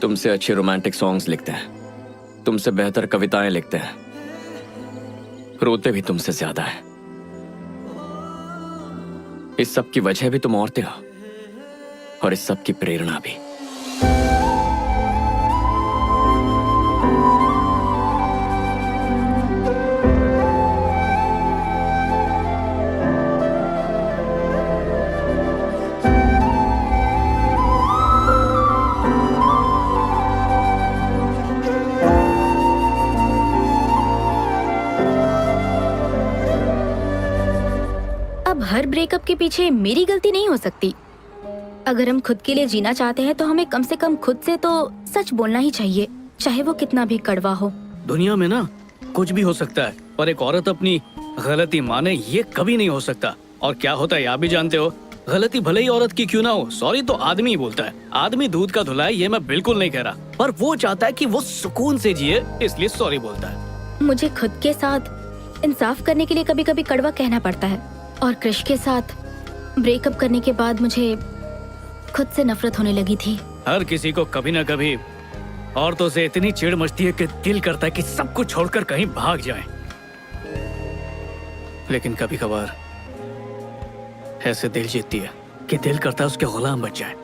तुमसे अच्छे रोमांटिक सॉन्ग्स लिखते हैं, तुमसे बेहतर कविताएं लिखते हैं, रोते भी तुमसे ज्यादा है। इस सब की वजह भी तुम औरतें हो और इस सब की प्रेरणा भी। अब हर ब्रेकअप के पीछे मेरी गलती नहीं हो सकती। अगर हम खुद के लिए जीना चाहते हैं तो हमें कम से कम खुद से तो सच बोलना ही चाहिए, चाहे वो कितना भी कड़वा हो। दुनिया में ना कुछ भी हो सकता है, पर एक औरत अपनी गलती माने ये कभी नहीं हो सकता। और क्या होता है आप भी जानते हो, गलती भले ही औरत की क्यों ना हो, सॉरी तो आदमी ही बोलता है। आदमी दूध का धुला है, ये मैं बिल्कुल नहीं कह रहा, पर वो चाहता है कि वो सुकून से जिए, इसलिए सॉरी बोलता है। मुझे खुद के साथ इंसाफ करने के लिए कभी कभी कड़वा कहना पड़ता है, और क्रिश के साथ ब्रेकअप करने के बाद मुझे खुद से नफरत होने लगी थी। हर किसी को कभी ना कभी औरतों से इतनी चिढ़ मचती है कि दिल करता है कि सब कुछ छोड़कर कहीं भाग जाएं। लेकिन कभी कभार ऐसे दिल जीतती है कि दिल करता है उसके गुलाम बन जाए,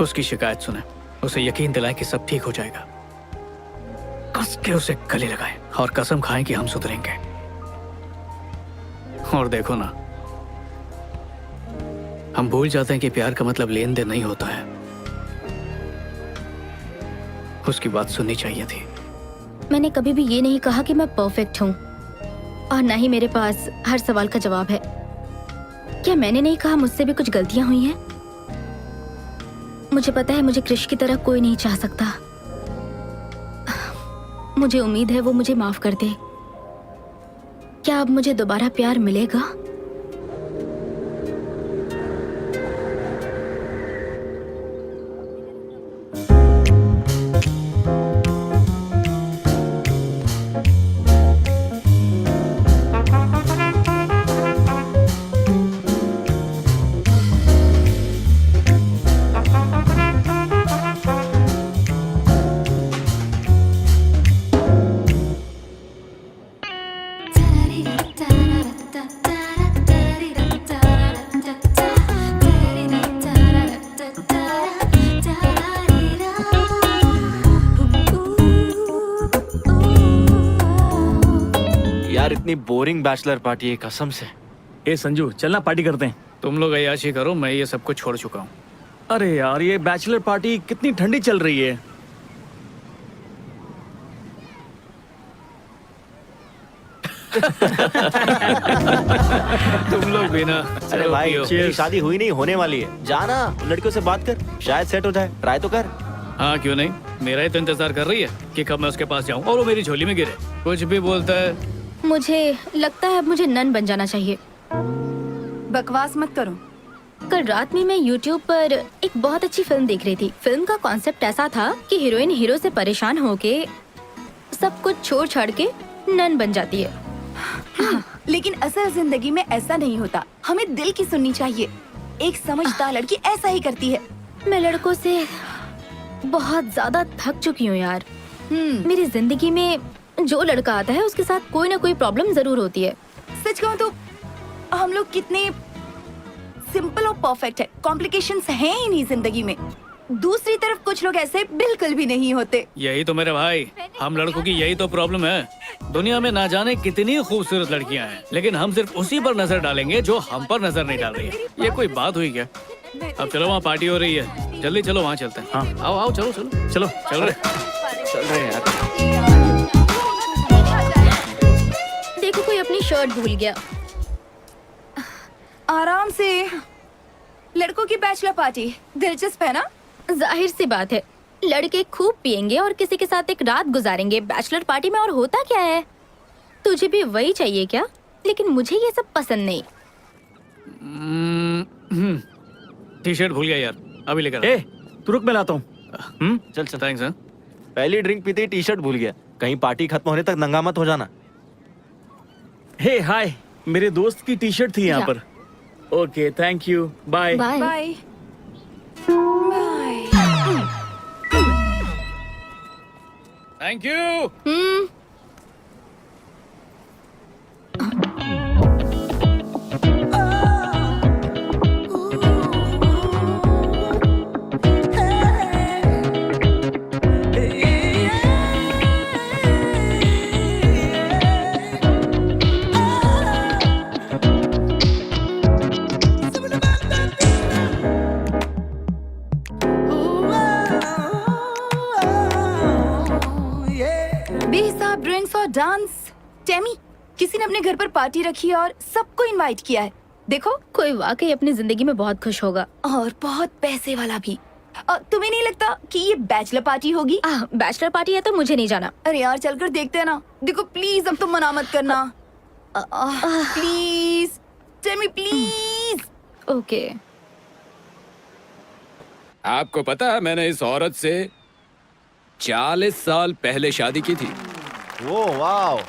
उसकी शिकायत सुने, उसे यकीन दिलाए कि सब ठीक हो जाएगा, कस के उसे गले लगाएं और कसम खाएं कि हम सुधरेंगे। और देखो ना, हम भूल जाते हैं कि प्यार का मतलब लेन देन नहीं होता है। उसकी बात सुननी चाहिए थी। मैंने कभी भी ये नहीं कहा कि मैं परफेक्ट हूँ, और ना ही मेरे पास हर सवाल का जवाब है। क्या मैंने नहीं कहा मुझसे भी कुछ गलतियां हुई हैं? मुझे पता है मुझे क्रिश की तरह कोई नहीं चाह सकता। मुझे उम्मीद है वो मुझे माफ कर दे। क्या अब मुझे दोबारा प्यार मिलेगा? यार इतनी बोरिंग बैचलर पार्टी है कसम से। ए संजू चलना पार्टी करते हैं। तुम लोग अय्याशी करो, मैं ये सब कुछ छोड़ चुका हूँ। अरे यार ये बैचलर पार्टी कितनी ठंडी चल रही है। तुम लोग भी ना। अरे चलो भाई पियो। तेरी शादी हुई नहीं होने वाली है, जाना लड़कियों से बात कर, शायद सेट हो जाए, ट्राई तो कर। हाँ क्यों नहीं, मेरा ही तो इंतजार कर रही है कि कब मैं उसके पास जाऊँ और वो मेरी झोली में गिरे। कुछ भी बोलता है। मुझे लगता है अब मुझे नन बन जाना चाहिए। बकवास मत करो। कल रात में मैं YouTube पर एक बहुत अच्छी फिल्म देख रही थी। फिल्म का कॉन्सेप्ट ऐसा था कि हीरोइन हीरो से परेशान होके सब कुछ छोड़ छाड़ के नन बन जाती है। लेकिन असल जिंदगी में ऐसा नहीं होता। हमें दिल की सुननी चाहिए। एक समझदार लड़की ऐसा ही करती है। मैं लड़कों से बहुत ज्यादा थक चुकी हूँ यार। मेरी जिंदगी में जो लड़का आता है उसके साथ कोई ना कोई प्रॉब्लम जरूर होती है। सच कहूँ तो हम लोग कितने सिंपल और परफेक्ट है, कॉम्प्लिकेशंस हैं ही नहीं जिंदगी में। दूसरी तरफ कुछ लोग ऐसे बिल्कुल भी नहीं होते। यही तो मेरे भाई, हम लड़कों की यही तो प्रॉब्लम है। दुनिया में ना जाने कितनी खूबसूरत लड़कियां हैं, लेकिन हम सिर्फ उसी पर नजर डालेंगे जो हम पर नजर नहीं डाल रही है। ये कोई बात हुई क्या? अब चलो वहाँ पार्टी हो रही है, जल्दी चलो वहाँ चलते हैं। हाँ। आओ आओ चलो चलो चलो चल रहे। चल रहे हैं यार। देखो कोई अपनी शर्ट भूल गया। आराम से। लड़कों की बैचलर पार्टी दिलचस्प है ना? जाहिर सी बात है, लड़के खूब पियेंगे और किसी के साथ एक रात गुजारेंगे बैचलर पार्टी में। और होता क्या है, तुझे भी वही चाहिए क्या? लेकिन मुझे ये सब पसंद नहीं। टी शर्ट भूल गया यार, अभी लेकर ए तू रुक, मैं लाता हूँ। चल चल। थैंक्स। हाँ पहली ड्रिंक पीते ही टी शर्ट भूल गया। कहीं पार्टी खत्म होने तक नंगा मत हो जाना। हे हाय, मेरे दोस्त की टी शर्ट थी यहाँ या। पर। Okay thank you, bye. Bye. Bye. Thank you. बेहिसाब ड्रिंक्स और डांस। टेमी, किसी ने अपने घर पर पार्टी रखी है और सबको इनवाइट किया है। देखो, कोई वाकई अपनी जिंदगी में बहुत खुश होगा। और बहुत पैसे वाला भी। तुम्हें नहीं लगता कि ये बैचलर पार्टी होगी? बैचलर पार्टी है तो मुझे नहीं जाना। अरे यार चलकर देखते हैं ना। देखो प्लीज, अब तुम मना मत करना। Please Temi, please. ओके। आपको पता है मैंने इस औरत से 40 साल पहले शादी की थी। वो वाओ।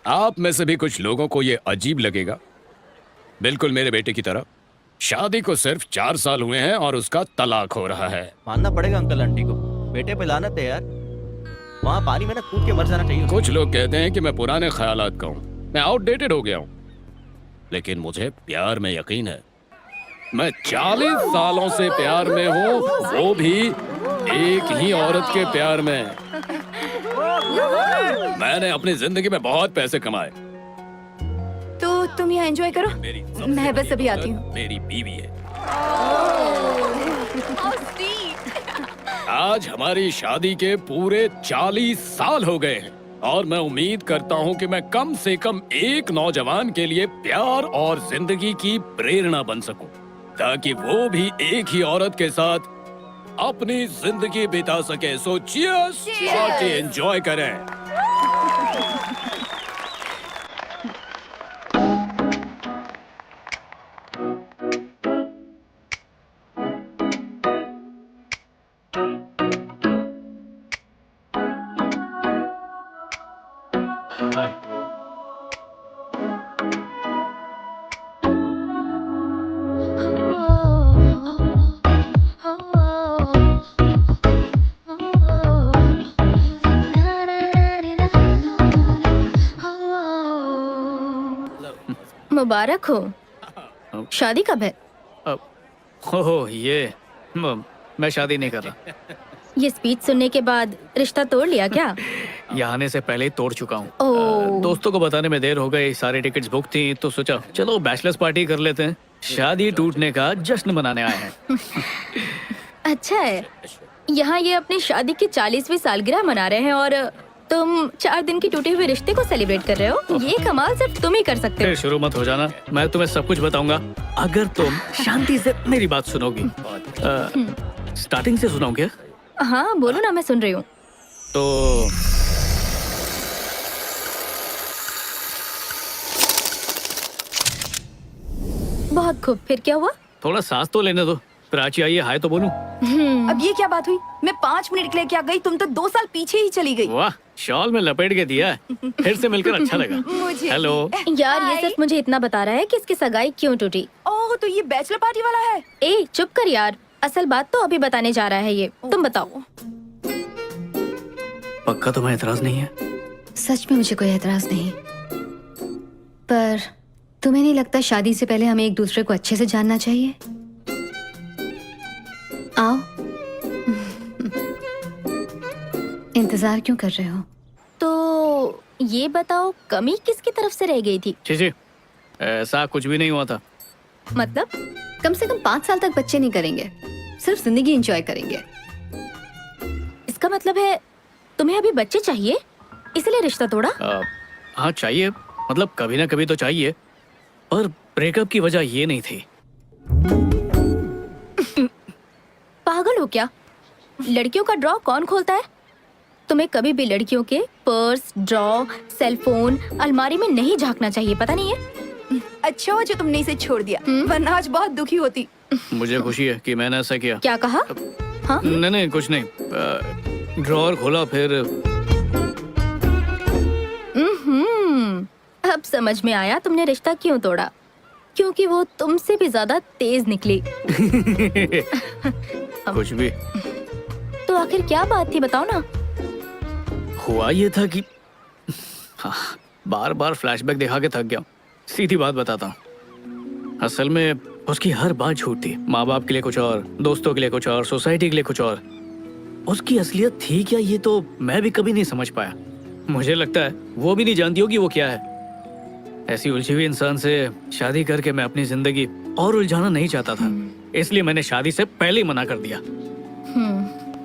आप में से भी कुछ लोगों को ये अजीब लगेगा, बिल्कुल मेरे बेटे की तरह। शादी को सिर्फ 4 साल हुए हैं और उसका तलाक हो रहा है। मानना पड़ेगा अंकल आंटी को, बेटे पे लानत है यार। वहाँ पानी में ना कूद के मर जाना चाहिए। कुछ लोग कहते हैं कि मैं पुराने ख्यालात का हूँ, मैं आउटडेटेड हो गया हूँ, लेकिन मुझे प्यार में यकीन है। मैं 40 सालों से प्यार में हूँ, वो भी एक ही औरत के प्यार में। मैंने अपनी जिंदगी में बहुत पैसे कमाए। तो तुम यहाँ एंजॉय करो, मेरी मैं बस अभी आती हूँ। मेरी बीवी है। आज हमारी शादी के पूरे 40 साल हो गए हैं। और मैं उम्मीद करता हूँ कि मैं कम से कम एक नौजवान के लिए प्यार और जिंदगी की प्रेरणा बन सकूं, ताकि वो भी एक ही औरत के साथ अपनी जिंदगी बिता सके। सो चीयर्स, पार्टी एंजॉय करें। मुबारक हो। शादी कब है? ओह ये मैं शादी नहीं कर रहा। ये स्पीच सुनने के बाद रिश्ता तोड़ लिया क्या? यहाँ आने से पहले ही तोड़ चुका हूँ। ओह। दोस्तों को बताने में देर हो गई, सारी टिकट्स बुक थी, तो सोचा चलो बैचलर्स पार्टी कर लेते हैं। शादी टूटने का जश्न मनाने आए हैं। अच्छा है, यहाँ ये अपनी शादी की 40वीं सालगिरह मना रहे हैं और तुम 4 दिन की टूटे हुए रिश्ते को सेलिब्रेट कर रहे हो। ये कमाल सिर्फ तुम ही कर सकते फिर हो। शुरू मत हो जाना, मैं तुम्हें सब कुछ बताऊंगा अगर तुम शांति से मेरी बात सुनोगी। स्टार्टिंग से सुनाओगे? हाँ बोलो ना, मैं सुन रही हूँ। तो बहुत खूब, फिर क्या हुआ? थोड़ा सांस तो लेने दो। प्राची आई है, हाय तो बोलूं। अब ये क्या बात हुई? मैं 5 मिनट के लिए क्या गई, तुम तो 2 साल पीछे ही चली गई। वाह, शॉल में लपेट के दिया। फिर से मिलकर अच्छा लगा। मुझे हेलो। यार ये हाय। सिर्फ मुझे इतना बता रहा है कि इसकी सगाई क्यों टूटी। ओह, तो ये बैचलर पार्टी वाला है। ए चुप कर यार, असल बात तो अभी बताने जा रहा है ये। तुम बताओ। पक्का तुम्हें एतराज नहीं है? सच में मुझे कोई एतराज नहीं, पर तुम्हें नहीं लगता शादी से पहले हमें एक दूसरे को अच्छे से जानना चाहिए? आओ। इंतजार क्यों कर रहे हो? तो ये बताओ, कमी किसकी तरफ से रह गई थी? जी ऐसा कुछ भी नहीं हुआ था। मतलब? कम से कम 5 साल तक बच्चे नहीं करेंगे, सिर्फ जिंदगी एंजॉय करेंगे। इसका मतलब है तुम्हें अभी बच्चे चाहिए, इसलिए रिश्ता तोड़ा? हाँ चाहिए, मतलब कभी ना कभी तो चाहिए, पर ब्रेकअप की वजह ये नहीं थी। पागल हो क्या? लड़कियों का ड्रॉ कौन खोलता है? तुम्हें कभी भी लड़कियों के पर्स, ड्रॉ, सेलफोन, अलमारी में नहीं झांकना चाहिए, पता नहीं है? अच्छा हुआ जो तुमने इसे छोड़ दिया, वरना आज बहुत दुखी होती। मुझे खुशी है कि मैंने ऐसा किया। क्या कहा? हाँ? नहीं कुछ नहीं। ड्रॉअर खोला, फिर अब समझ में आया तुमने रिश्ता क्यों तोड़ा, क्योंकि वो तुमसे भी ज्यादा तेज निकली। कुछ भी। तो आखिर क्या बात थी, बताओ ना। हुआ ये था कि हाँ, बार बार फ्लैशबैक दिखा के थक गया। सीधी बात बताता हूँ, असल में उसकी हर बात झूठ थी। माँ बाप के लिए कुछ और, दोस्तों के लिए कुछ और, सोसाइटी के लिए कुछ और। उसकी असलियत थी क्या, ये तो मैं भी कभी नहीं समझ पाया। मुझे लगता है वो भी नहीं जानती होगी वो क्या है। ऐसी उलझी हुई इंसान से शादी करके मैं अपनी जिंदगी और उलझाना नहीं चाहता था, इसलिए मैंने शादी से पहले ही मना कर दिया।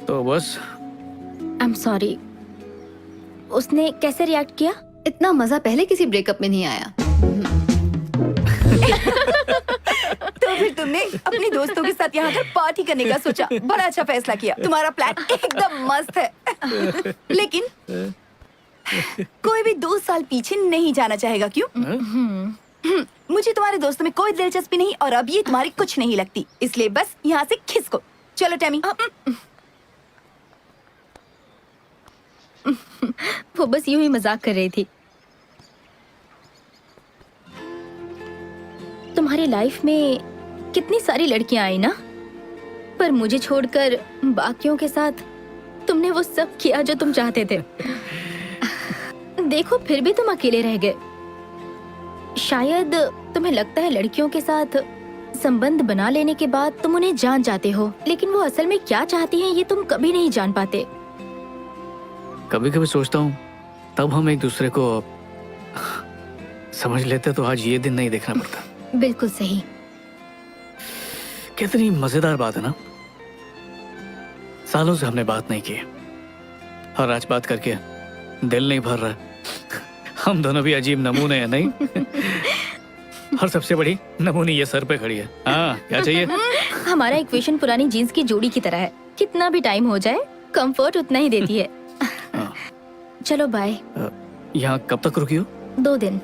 तो बस। I am sorry. उसने कैसे रिएक्ट किया? इतना मजा पहले किसी ब्रेकअप में नहीं आया। तो फिर तुमने अपने दोस्तों के साथ यहाँ आकर पार्टी करने का सोचा। बड़ा अच्छा फैसला किया, तुम्हारा प्लान एकदम मस्त है। लेकिन कोई भी 2 साल पीछे नहीं जाना चाहेगा, क्यों? मुझे तुम्हारे दोस्तों में कोई दिलचस्पी नहीं और अब ये तुम्हारी कुछ नहीं लगती, इसलिए बस यहाँ से खिसको। चलो टैमी। वो बस यूं ही मजाक कर रही थी। तुम्हारी लाइफ में कितनी सारी लड़कियां आई ना, पर मुझे छोड़कर बाकियों के साथ तुमने वो सब किया जो तुम चाहते थे। देखो फिर भी तुम अकेले रह गए। शायद तुम्हें लगता है लड़कियों के साथ संबंध बना लेने के बाद तुम उन्हें जान जाते हो, लेकिन वो असल में क्या चाहती हैं ये तुम कभी नहीं जान पाते। कभी कभी सोचता हूँ तब हम एक दूसरे को समझ लेते तो आज ये दिन नहीं देखना पड़ता। बिल्कुल सही। कितनी मजेदार बात है ना, सालों से हमने बात नहीं की और आज बात करके दिल नहीं भर रहा। हम दोनों भी अजीब नमूने हैं नहीं? और सबसे बड़ी नमूनी ये सर पे खड़ी है। हाँ, क्या चाहिए? हमारा इक्वेशन पुरानी जीन्स की जोड़ी की तरह है, कितना भी टाइम हो जाए कंफर्ट उतना ही देती है। चलो बाय। यहाँ कब तक रुकी हो? 2 दिन।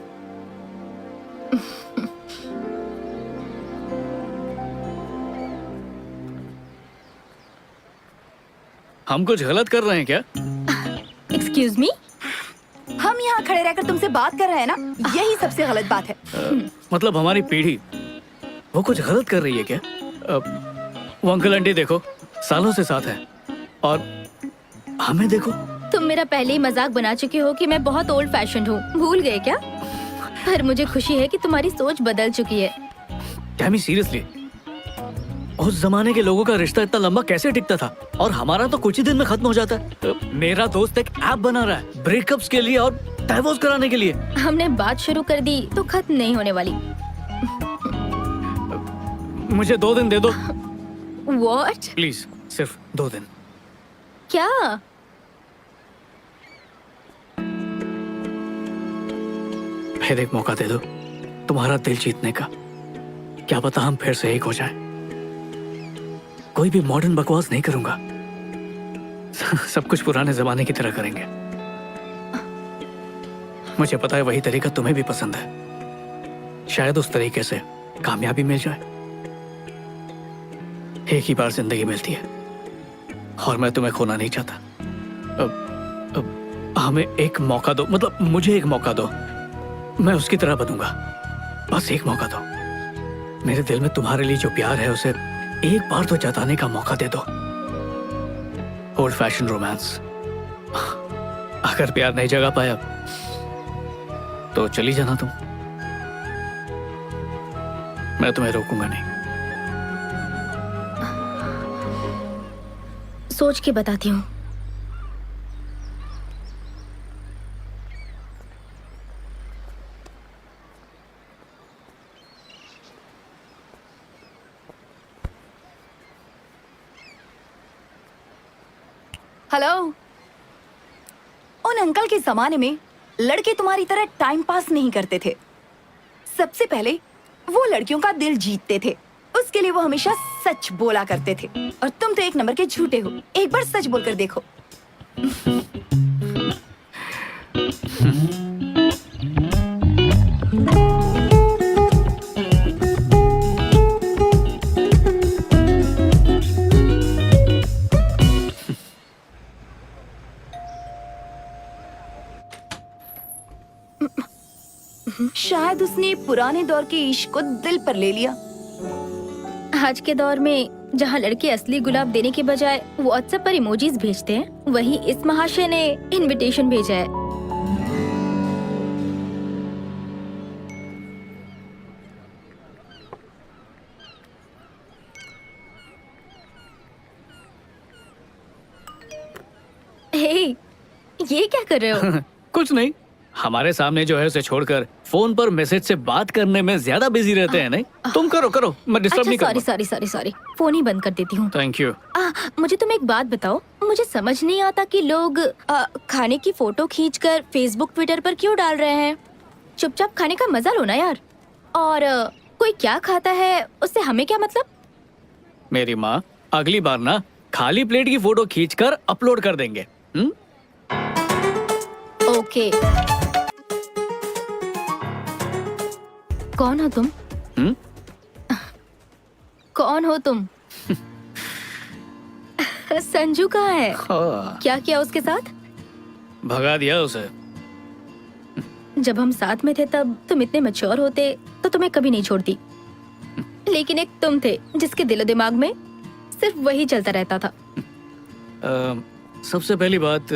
हम कुछ गलत कर रहे हैं क्या? Excuse me? हम यहाँ खड़े रहकर तुमसे बात कर रहे हैं ना, यही सबसे गलत बात है। मतलब हमारी पीढ़ी वो कुछ गलत कर रही है क्या? वो अंकल आंटी देखो, सालों से साथ है, और हमें देखो। तुम मेरा पहले ही मजाक बना चुके हो कि मैं बहुत ओल्ड फैशन हूँ, भूल गए क्या? पर मुझे खुशी है कि तुम्हारी सोच बदल चुकी है। टैमी सीरियसली, उस जमाने के लोगों का रिश्ता इतना लंबा कैसे टिकता था, और हमारा तो कुछ ही दिन में खत्म हो जाता है। मेरा दोस्त एक ऐप बना रहा है ब्रेकअप्स के लिए और डाइवोर्स कराने के लिए। हमने बात शुरू कर दी तो खत्म नहीं होने वाली। मुझे 2 दिन दे दो What? प्लीज, सिर्फ 2 दिन। क्या? फिर एक मौका दे दो तुम्हारा दिल जीतने का। क्या पता हम फिर से एक हो जाए। कोई भी मॉडर्न बकवास नहीं करूंगा, सब कुछ पुराने जमाने की तरह करेंगे। मुझे पता है वही तरीका तुम्हें भी पसंद है, शायद उस तरीके से कामयाबी मिल जाए। एक ही बार जिंदगी मिलती है और मैं तुम्हें खोना नहीं चाहता। अब हमें एक मौका दो, मतलब मुझे एक मौका दो, मैं उसकी तरह बनूंगा। बस एक मौका दो। मेरे दिल में तुम्हारे लिए जो प्यार है उसे एक बार तो जताने का मौका दे दो। Old fashion romance. अगर प्यार नहीं जगा पाया तो चली जाना तुम, मैं तुम्हें रोकूंगा नहीं। सोच के बताती हूँ। हेलो। उन अंकल के जमाने में लड़के तुम्हारी तरह टाइम पास नहीं करते थे। सबसे पहले वो लड़कियों का दिल जीतते थे, उसके लिए वो हमेशा सच बोला करते थे। और तुम तो एक नंबर के झूठे हो। एक बार सच बोलकर देखो। शायद उसने पुराने दौर के इश्क को दिल पर ले लिया। आज के दौर में जहाँ लड़के असली गुलाब देने के बजाय व्हाट्सएप पर इमोजीज भेजते हैं, वही इस महाशय ने इनविटेशन भेजा है। हे, ये क्या कर रहे हो? कुछ नहीं, हमारे सामने जो है उसे छोड़कर फोन पर मैसेज से बात करने में ज्यादा बिजी रहते हैं। नहीं, तुम करो करो, मैं डिस्टर्ब नहीं सॉरी करूंगा। सॉरी सॉरी सॉरी, फोन ही बंद कर देती हूँ। Thank you. मुझे तुम एक बात बताओ, मुझे समझ नहीं आता कि लोग खाने की फोटो खींचकर फेसबुक ट्विटर पर क्यों डाल रहे हैं। चुपचाप खाने का मजा लो ना यार। और कोई क्या खाता है उससे हमें क्या मतलब? मेरी माँ अगली बार ना खाली प्लेट की फोटो खींचकर अपलोड कर देंगे। ओके। कौन हो तुम? कौन हो तुम? संजू कहाँ है? क्या किया उसके साथ? भगा दिया उसे। जब हम साथ में थे तब तुम इतने मैच्योर होते तो तुम्हें कभी नहीं छोड़ती, लेकिन एक तुम थे जिसके दिलो दिमाग में सिर्फ वही चलता रहता था। सबसे पहली बात,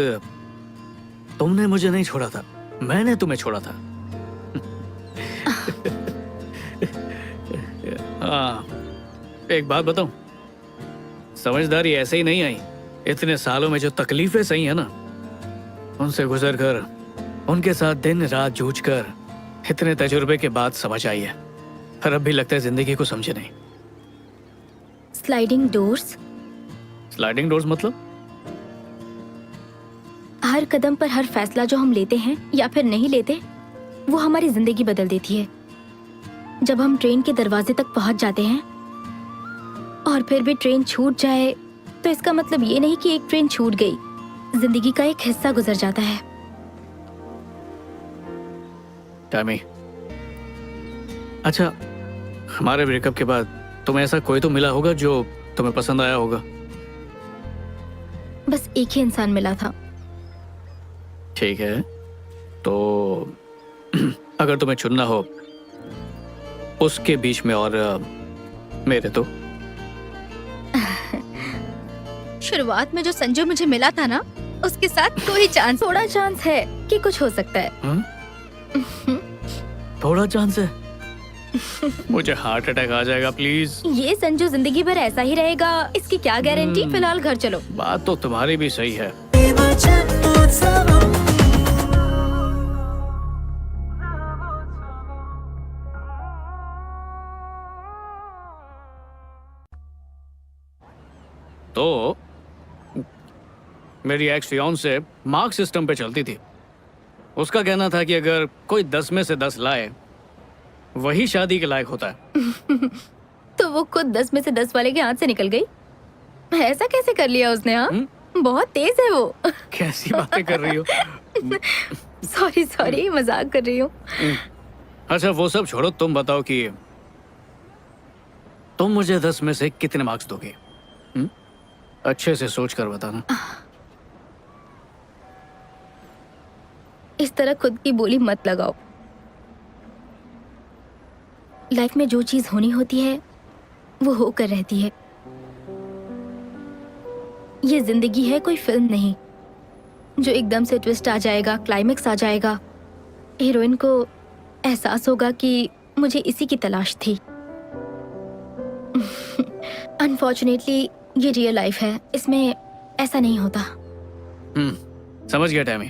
तुमने मुझे नहीं छोड़ा था, मैंने तुम्हें छोड़ा था। एक बात बताऊं, समझदारी ऐसे ही नहीं आई। इतने सालों में जो तकलीफें सही है ना, उनसे गुजर कर, उनके साथ दिन रात जूझ कर, इतने तजुर्बे के बाद समझ आई है। पर अब भी लगता है जिंदगी को समझे नहीं। Sliding doors? स्लाइडिंग डोर्स मतलब? हर कदम पर हर फैसला जो हम लेते हैं या फिर नहीं लेते, वो हमारी जिंदगी बदल देती है। जब हम ट्रेन के दरवाजे तक पहुंच जाते हैं और फिर भी ट्रेन छूट जाए, तो इसका मतलब ये नहीं कि एक ट्रेन छूट गई, जिंदगी का एक हिस्सा गुजर जाता है। टामी, अच्छा, हमारे ब्रेकअप के बाद तुम्हें ऐसा कोई तो मिला होगा जो तुम्हें पसंद आया होगा? बस एक ही इंसान मिला था। ठीक है, तो अगर तुम्हें चुनना हो उसके बीच में और मेरे, तो शुरुआत में जो संजू मुझे मिला था ना, उसके साथ कोई चांस, थोड़ा चांस है कि कुछ हो सकता है। थोड़ा चांस है? मुझे हार्ट अटैक आ जाएगा प्लीज। ये संजू जिंदगी भर ऐसा ही रहेगा, इसकी क्या गारंटी। फिलहाल घर चलो। बात तो तुम्हारी भी सही है। तो मेरी एक्स फियांसे मार्क सिस्टम पे चलती थी। उसका कहना था कि अगर कोई 10 में से 10 लाए, वही शादी के लायक होता है। तो वो खुद 10 में से 10 वाले के हाथ से निकल गई। ऐसा कैसे कर लिया उसने? हाँ, बहुत तेज है वो। कैसी बातें कर रही हो? सॉरी, मजाक कर रही हूँ। अच्छा, वो सब छोड़ो, तुम बताओ कि तुम मुझे 10 में से कितने मार्क्स दोगे? अच्छे से सोच कर बताना। इस तरह खुद की बोली मत लगाओ। लाइफ में जो चीज होनी होती है वो होकर रहती है। ये जिंदगी है, कोई फिल्म नहीं जो एकदम से ट्विस्ट आ जाएगा, क्लाइमेक्स आ जाएगा, हीरोइन को एहसास होगा कि मुझे इसी की तलाश थी। अनफॉर्चुनेटली ये रियल लाइफ है, इसमें ऐसा नहीं होता। समझ गया टैमी।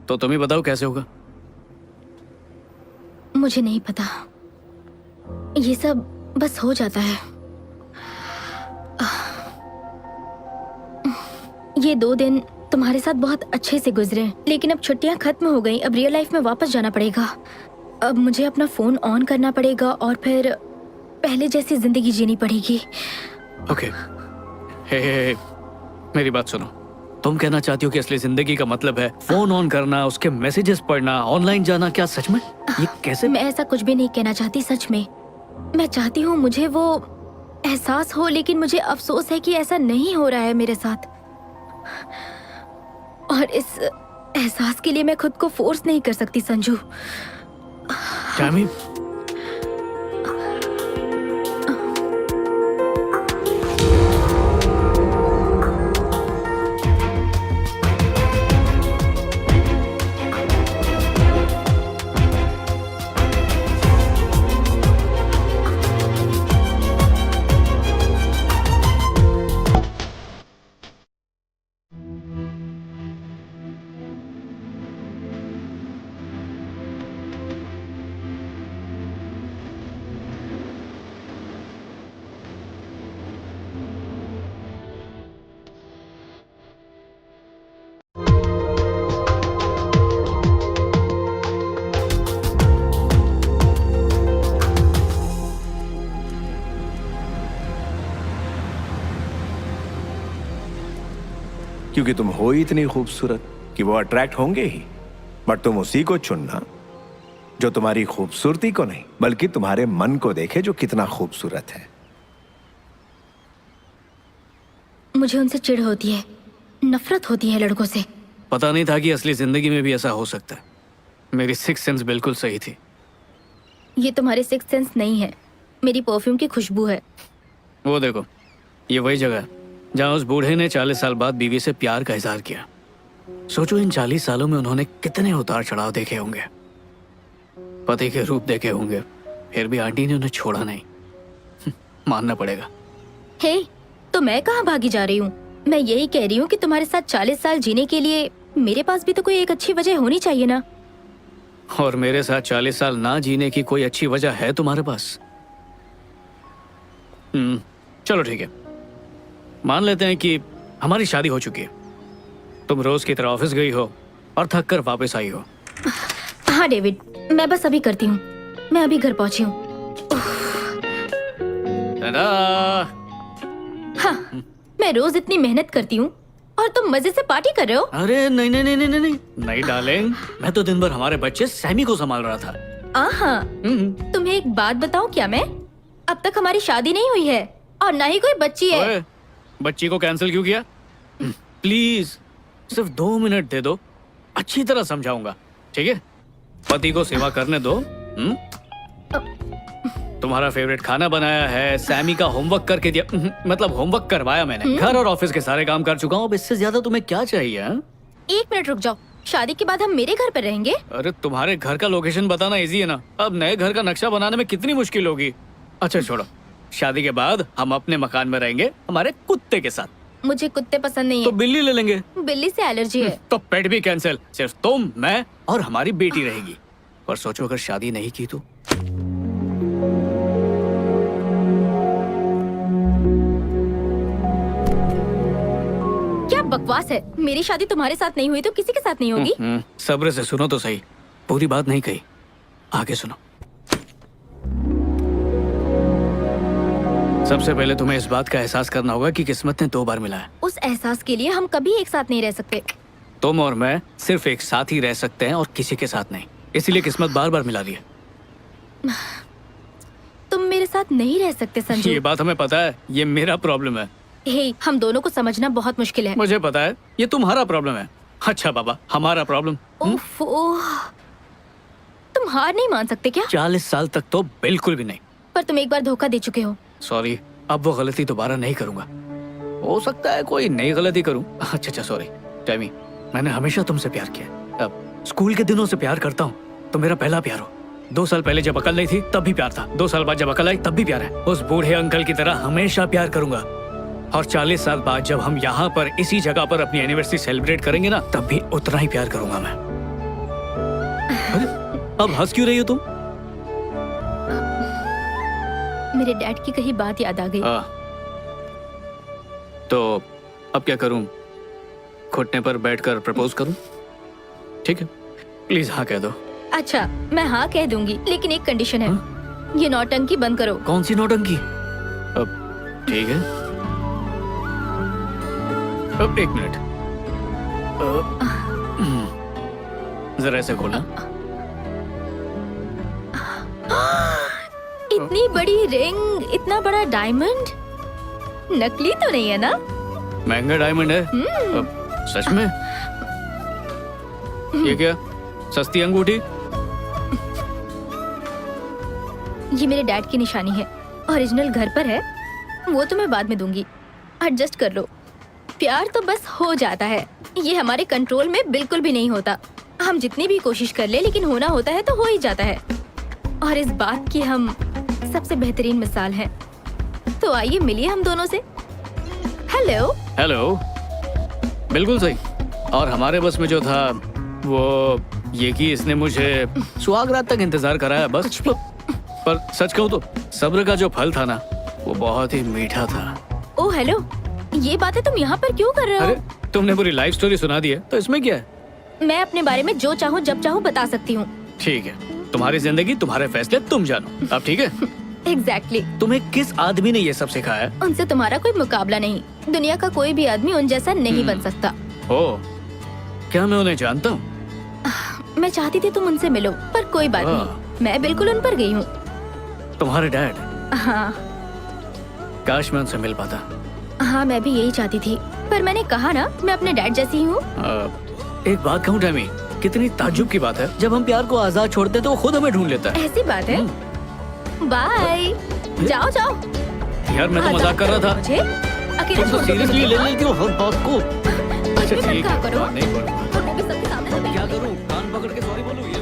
तो तुम ही बताओ कैसे होगा? मुझे नहीं पता, ये सब बस हो जाता है। ये 2 दिन तुम्हारे साथ बहुत अच्छे से गुजरे, लेकिन अब छुट्टियां खत्म हो गई। अब रियल लाइफ में वापस जाना पड़ेगा। अब मुझे अपना फोन ऑन करना पड़ेगा और फिर पहले जैसी जिंदगी जीनी पड़ेगी। ओके, हे, मेरी बात सुनो। तुम कहना चाहती हो कि असली जिंदगी का मतलब है फोन ऑन करना, उसके मैसेजेस पढ़ना, ऑनलाइन जाना? क्या सच में? ये कैसे? मैं ऐसा कुछ भी नहीं कहना चाहती, सच में। मैं चाहती हूँ मुझे वो एहसास हो, लेकिन मुझे अफसोस है कि ऐसा नहीं हो रहा है मेरे साथ। और इस एहसास के लिए मैं खुद को फोर्स नहीं कर सकती संजू। टैमी, क्योंकि तुम हो ही इतनी खूबसूरत कि वो अट्रैक्ट होंगे ही। बट तुम उसी को चुनना जो तुम्हारी खूबसूरती को नहीं, बल्कि तुम्हारे मन को देखे जो कितना खूबसूरत है। मुझे उनसे चिढ़ होती है, नफरत होती है लड़कों से। पता नहीं था कि असली जिंदगी में भी ऐसा हो सकता है। मेरी सिक्स सेंस बिल्कुल सही थी। ये तुम्हारे सिक्स सेंस नहीं है, मेरी परफ्यूम की खुशबू है। वो देखो, ये वही जगह है जहाँ उस बूढ़े ने 40 साल बाद बीवी से प्यार का इजहार किया। सोचो, इन 40 सालों में उन्होंने कितने उतार चढ़ाव देखे होंगे, पति के रूप देखे होंगे, फिर भी आंटी ने उन्हें छोड़ा नहीं। मानना पड़ेगा। हे, तो मैं कहाँ भागी जा रही हूँ? मैं यही कह रही हूँ कि तुम्हारे साथ 40 साल जीने के लिए मेरे पास भी तो कोई एक अच्छी वजह होनी चाहिए ना। और मेरे साथ 40 साल ना जीने की कोई अच्छी वजह है तुम्हारे पास? चलो ठीक है, मान लेते हैं कि हमारी शादी हो चुकी है। तुम रोज की तरह ऑफिस गई हो और थक कर वापस आई हो। हाँ डेविड, मैं बस अभी करती हूँ। मैं अभी घर पहुंची हूँ। टाटा। हाँ, मैं रोज इतनी मेहनत करती हूँ और तुम मजे से पार्टी कर रहे हो। अरे नहीं नहीं नहीं नहीं नहीं नहीं डार्लिंग, मैं तो दिन भर हमारे बच्चे सैमी को संभाल रहा था। हाँ, तुम्हें एक बात बताऊं क्या मैं? अब तक हमारी शादी नहीं हुई है और ना ही कोई बच्ची है। ओए, बच्ची को कैंसिल क्यों किया? प्लीज सिर्फ 2 मिनट दे दो, अच्छी तरह समझाऊंगा, ठीक है? पति को सेवा करने दो। तुम्हारा फेवरेट खाना बनाया है, सैमी का होमवर्क करके दिया, मतलब होमवर्क करवाया मैंने। घर और ऑफिस के सारे काम कर चुका हूँ, अब इससे ज्यादा तुम्हें क्या चाहिए? हाँ? 1 मिनट रुक जाओ, शादी के बाद हम मेरे घर पर रहेंगे। अरे तुम्हारे घर का लोकेशन बताना इजी है ना, अब नए घर का नक्शा बनाने में कितनी मुश्किल होगी। अच्छा छोड़ो, शादी के बाद हम अपने मकान में रहेंगे हमारे कुत्ते के साथ। मुझे कुत्ते पसंद नहीं तो है। बिल्ली ले लेंगे। बिल्ली से एलर्जी है। तो पेट भी कैंसिल, सिर्फ तुम, मैं और हमारी बेटी रहेगी। पर सोचो अगर शादी नहीं की तो? क्या बकवास है, मेरी शादी तुम्हारे साथ नहीं हुई तो किसी के साथ नहीं होगी। सब्र से सुनो तो सही, पूरी बात नहीं कही, आगे सुनो। सबसे पहले तुम्हें इस बात का एहसास करना होगा कि किस्मत ने 2 बार मिला है। उस एहसास के लिए हम कभी एक साथ नहीं रह सकते। तुम और मैं सिर्फ एक साथ ही रह सकते हैं और किसी के साथ नहीं, इसीलिए किस्मत बार बार मिला रही है। तुम मेरे साथ नहीं रह सकते संजू। ये बात हमें पता है, ये मेरा प्रॉब्लम है। हे, हम दोनों को समझना बहुत मुश्किल है। मुझे पता है, ये तुम्हारा प्रॉब्लम है। अच्छा बाबा, हमारा प्रॉब्लम। उफ, तुम हार नहीं मान सकते क्या? 40 साल तक तो बिल्कुल भी नहीं। पर तुम एक बार धोखा दे चुके हो। सॉरी, अब वो गलती दोबारा नहीं करूंगा। हो सकता है कोई नई गलती करूं। अच्छा सॉरी टैमी, मैंने हमेशा तुमसे प्यार किया। अब स्कूल के दिनों से प्यार करता हूँ, तो मेरा पहला प्यार हो। 2 साल पहले जब अकल नहीं थी तब भी प्यार था, 2 साल बाद जब अकल आई तब भी प्यार है। उस बूढ़े अंकल की तरह हमेशा प्यार करूंगा। और 40 साल बाद जब हम यहाँ पर इसी जगह पर अपनी एनिवर्सरी सेलिब्रेट करेंगे ना, तब भी उतना ही प्यार करूंगा मैं। अरे, अब हंस क्यों रही हो तुम? मेरे डैड की कही बात याद आ गई। तो अब क्या करूं? घुटने पर बैठकर प्रपोज करूं? ठीक है, प्लीज हाँ कह दो। अच्छा, मैं हाँ कह दूंगी, लेकिन एक कंडीशन है। ये नौटंकी बंद करो। कौन सी नौटंकी? अब ठीक है, अब 1 मिनट, जरा ऐसे खोलना। इतनी बड़ी रिंग, इतना बड़ा डायमंड, नकली तो नहीं है ना? महंगा डायमंड है। अब सच में? ये क्या, सस्ती अंगूठी? ये मेरे डैड की निशानी है, ओरिजिनल घर पर है। वो तो मैं बाद में दूंगी, एडजस्ट कर लो। प्यार तो बस हो जाता है, ये हमारे कंट्रोल में बिल्कुल भी नहीं होता। हम जितनी भी कोशिश कर ले, लेकिन होना होता है तो हो ही जाता है। और इस बात की हम सबसे बेहतरीन मिसाल हैं। तो आइए मिलिए हम दोनों से। हेलो। हेलो, बिल्कुल सही। और हमारे बस में जो था वो ये कि इसने मुझे सुहाग रात तक इंतजार कराया बस। पर सच कहूँ तो सब्र का जो फल था ना, वो बहुत ही मीठा था। ओ हेलो, ये बातें तुम यहाँ पर क्यों कर रहे हो? अरे तुमने पूरी लाइफ स्टोरी सुना दी है, तो इसमें क्या है? मैं अपने बारे में जो चाहूँ जब चाहूँ बता सकती हूँ। ठीक है, तुम्हारी जिंदगी, तुम्हारे फैसले, तुम जानो। अब ठीक है? एग्जैक्टली। तुम्हें किस आदमी ने ये सब सिखाया? उनसे तुम्हारा कोई मुकाबला नहीं। दुनिया का कोई भी आदमी उन जैसा नहीं बन सकता। ओ, क्या मैं उन्हें जानता हूँ? मैं चाहती थी तुम उनसे मिलो, पर कोई बात नहीं, मैं बिल्कुल उन पर गई हूँ। तुम्हारे डैड? हाँ। काश मैं उनसे मिल पाता। हाँ, मैं भी यही चाहती थी, पर मैंने कहा ना, मैं अपने डैड जैसी ही हूँ। एक बात कहूँ टैमी, कितनी ताज्जुब की बात है, जब हम प्यार को आजाद छोड़ते हैं तो वो खुद हमें ढूंढ लेता है। ऐसी बात है? बाय। जाओ जाओ। यार मैं तो मजाक कर रहा था। मुझे अकेले तुम तो छोड़ दो। सीरियसली ले लेती हो हर बात को। कुछ भी अच्छा ठीक मत है, करो। नहीं बोलूंगा। और वो भी सबके सामने। क्या करूँ, कान पकड़ के सॉरी बोलूँ?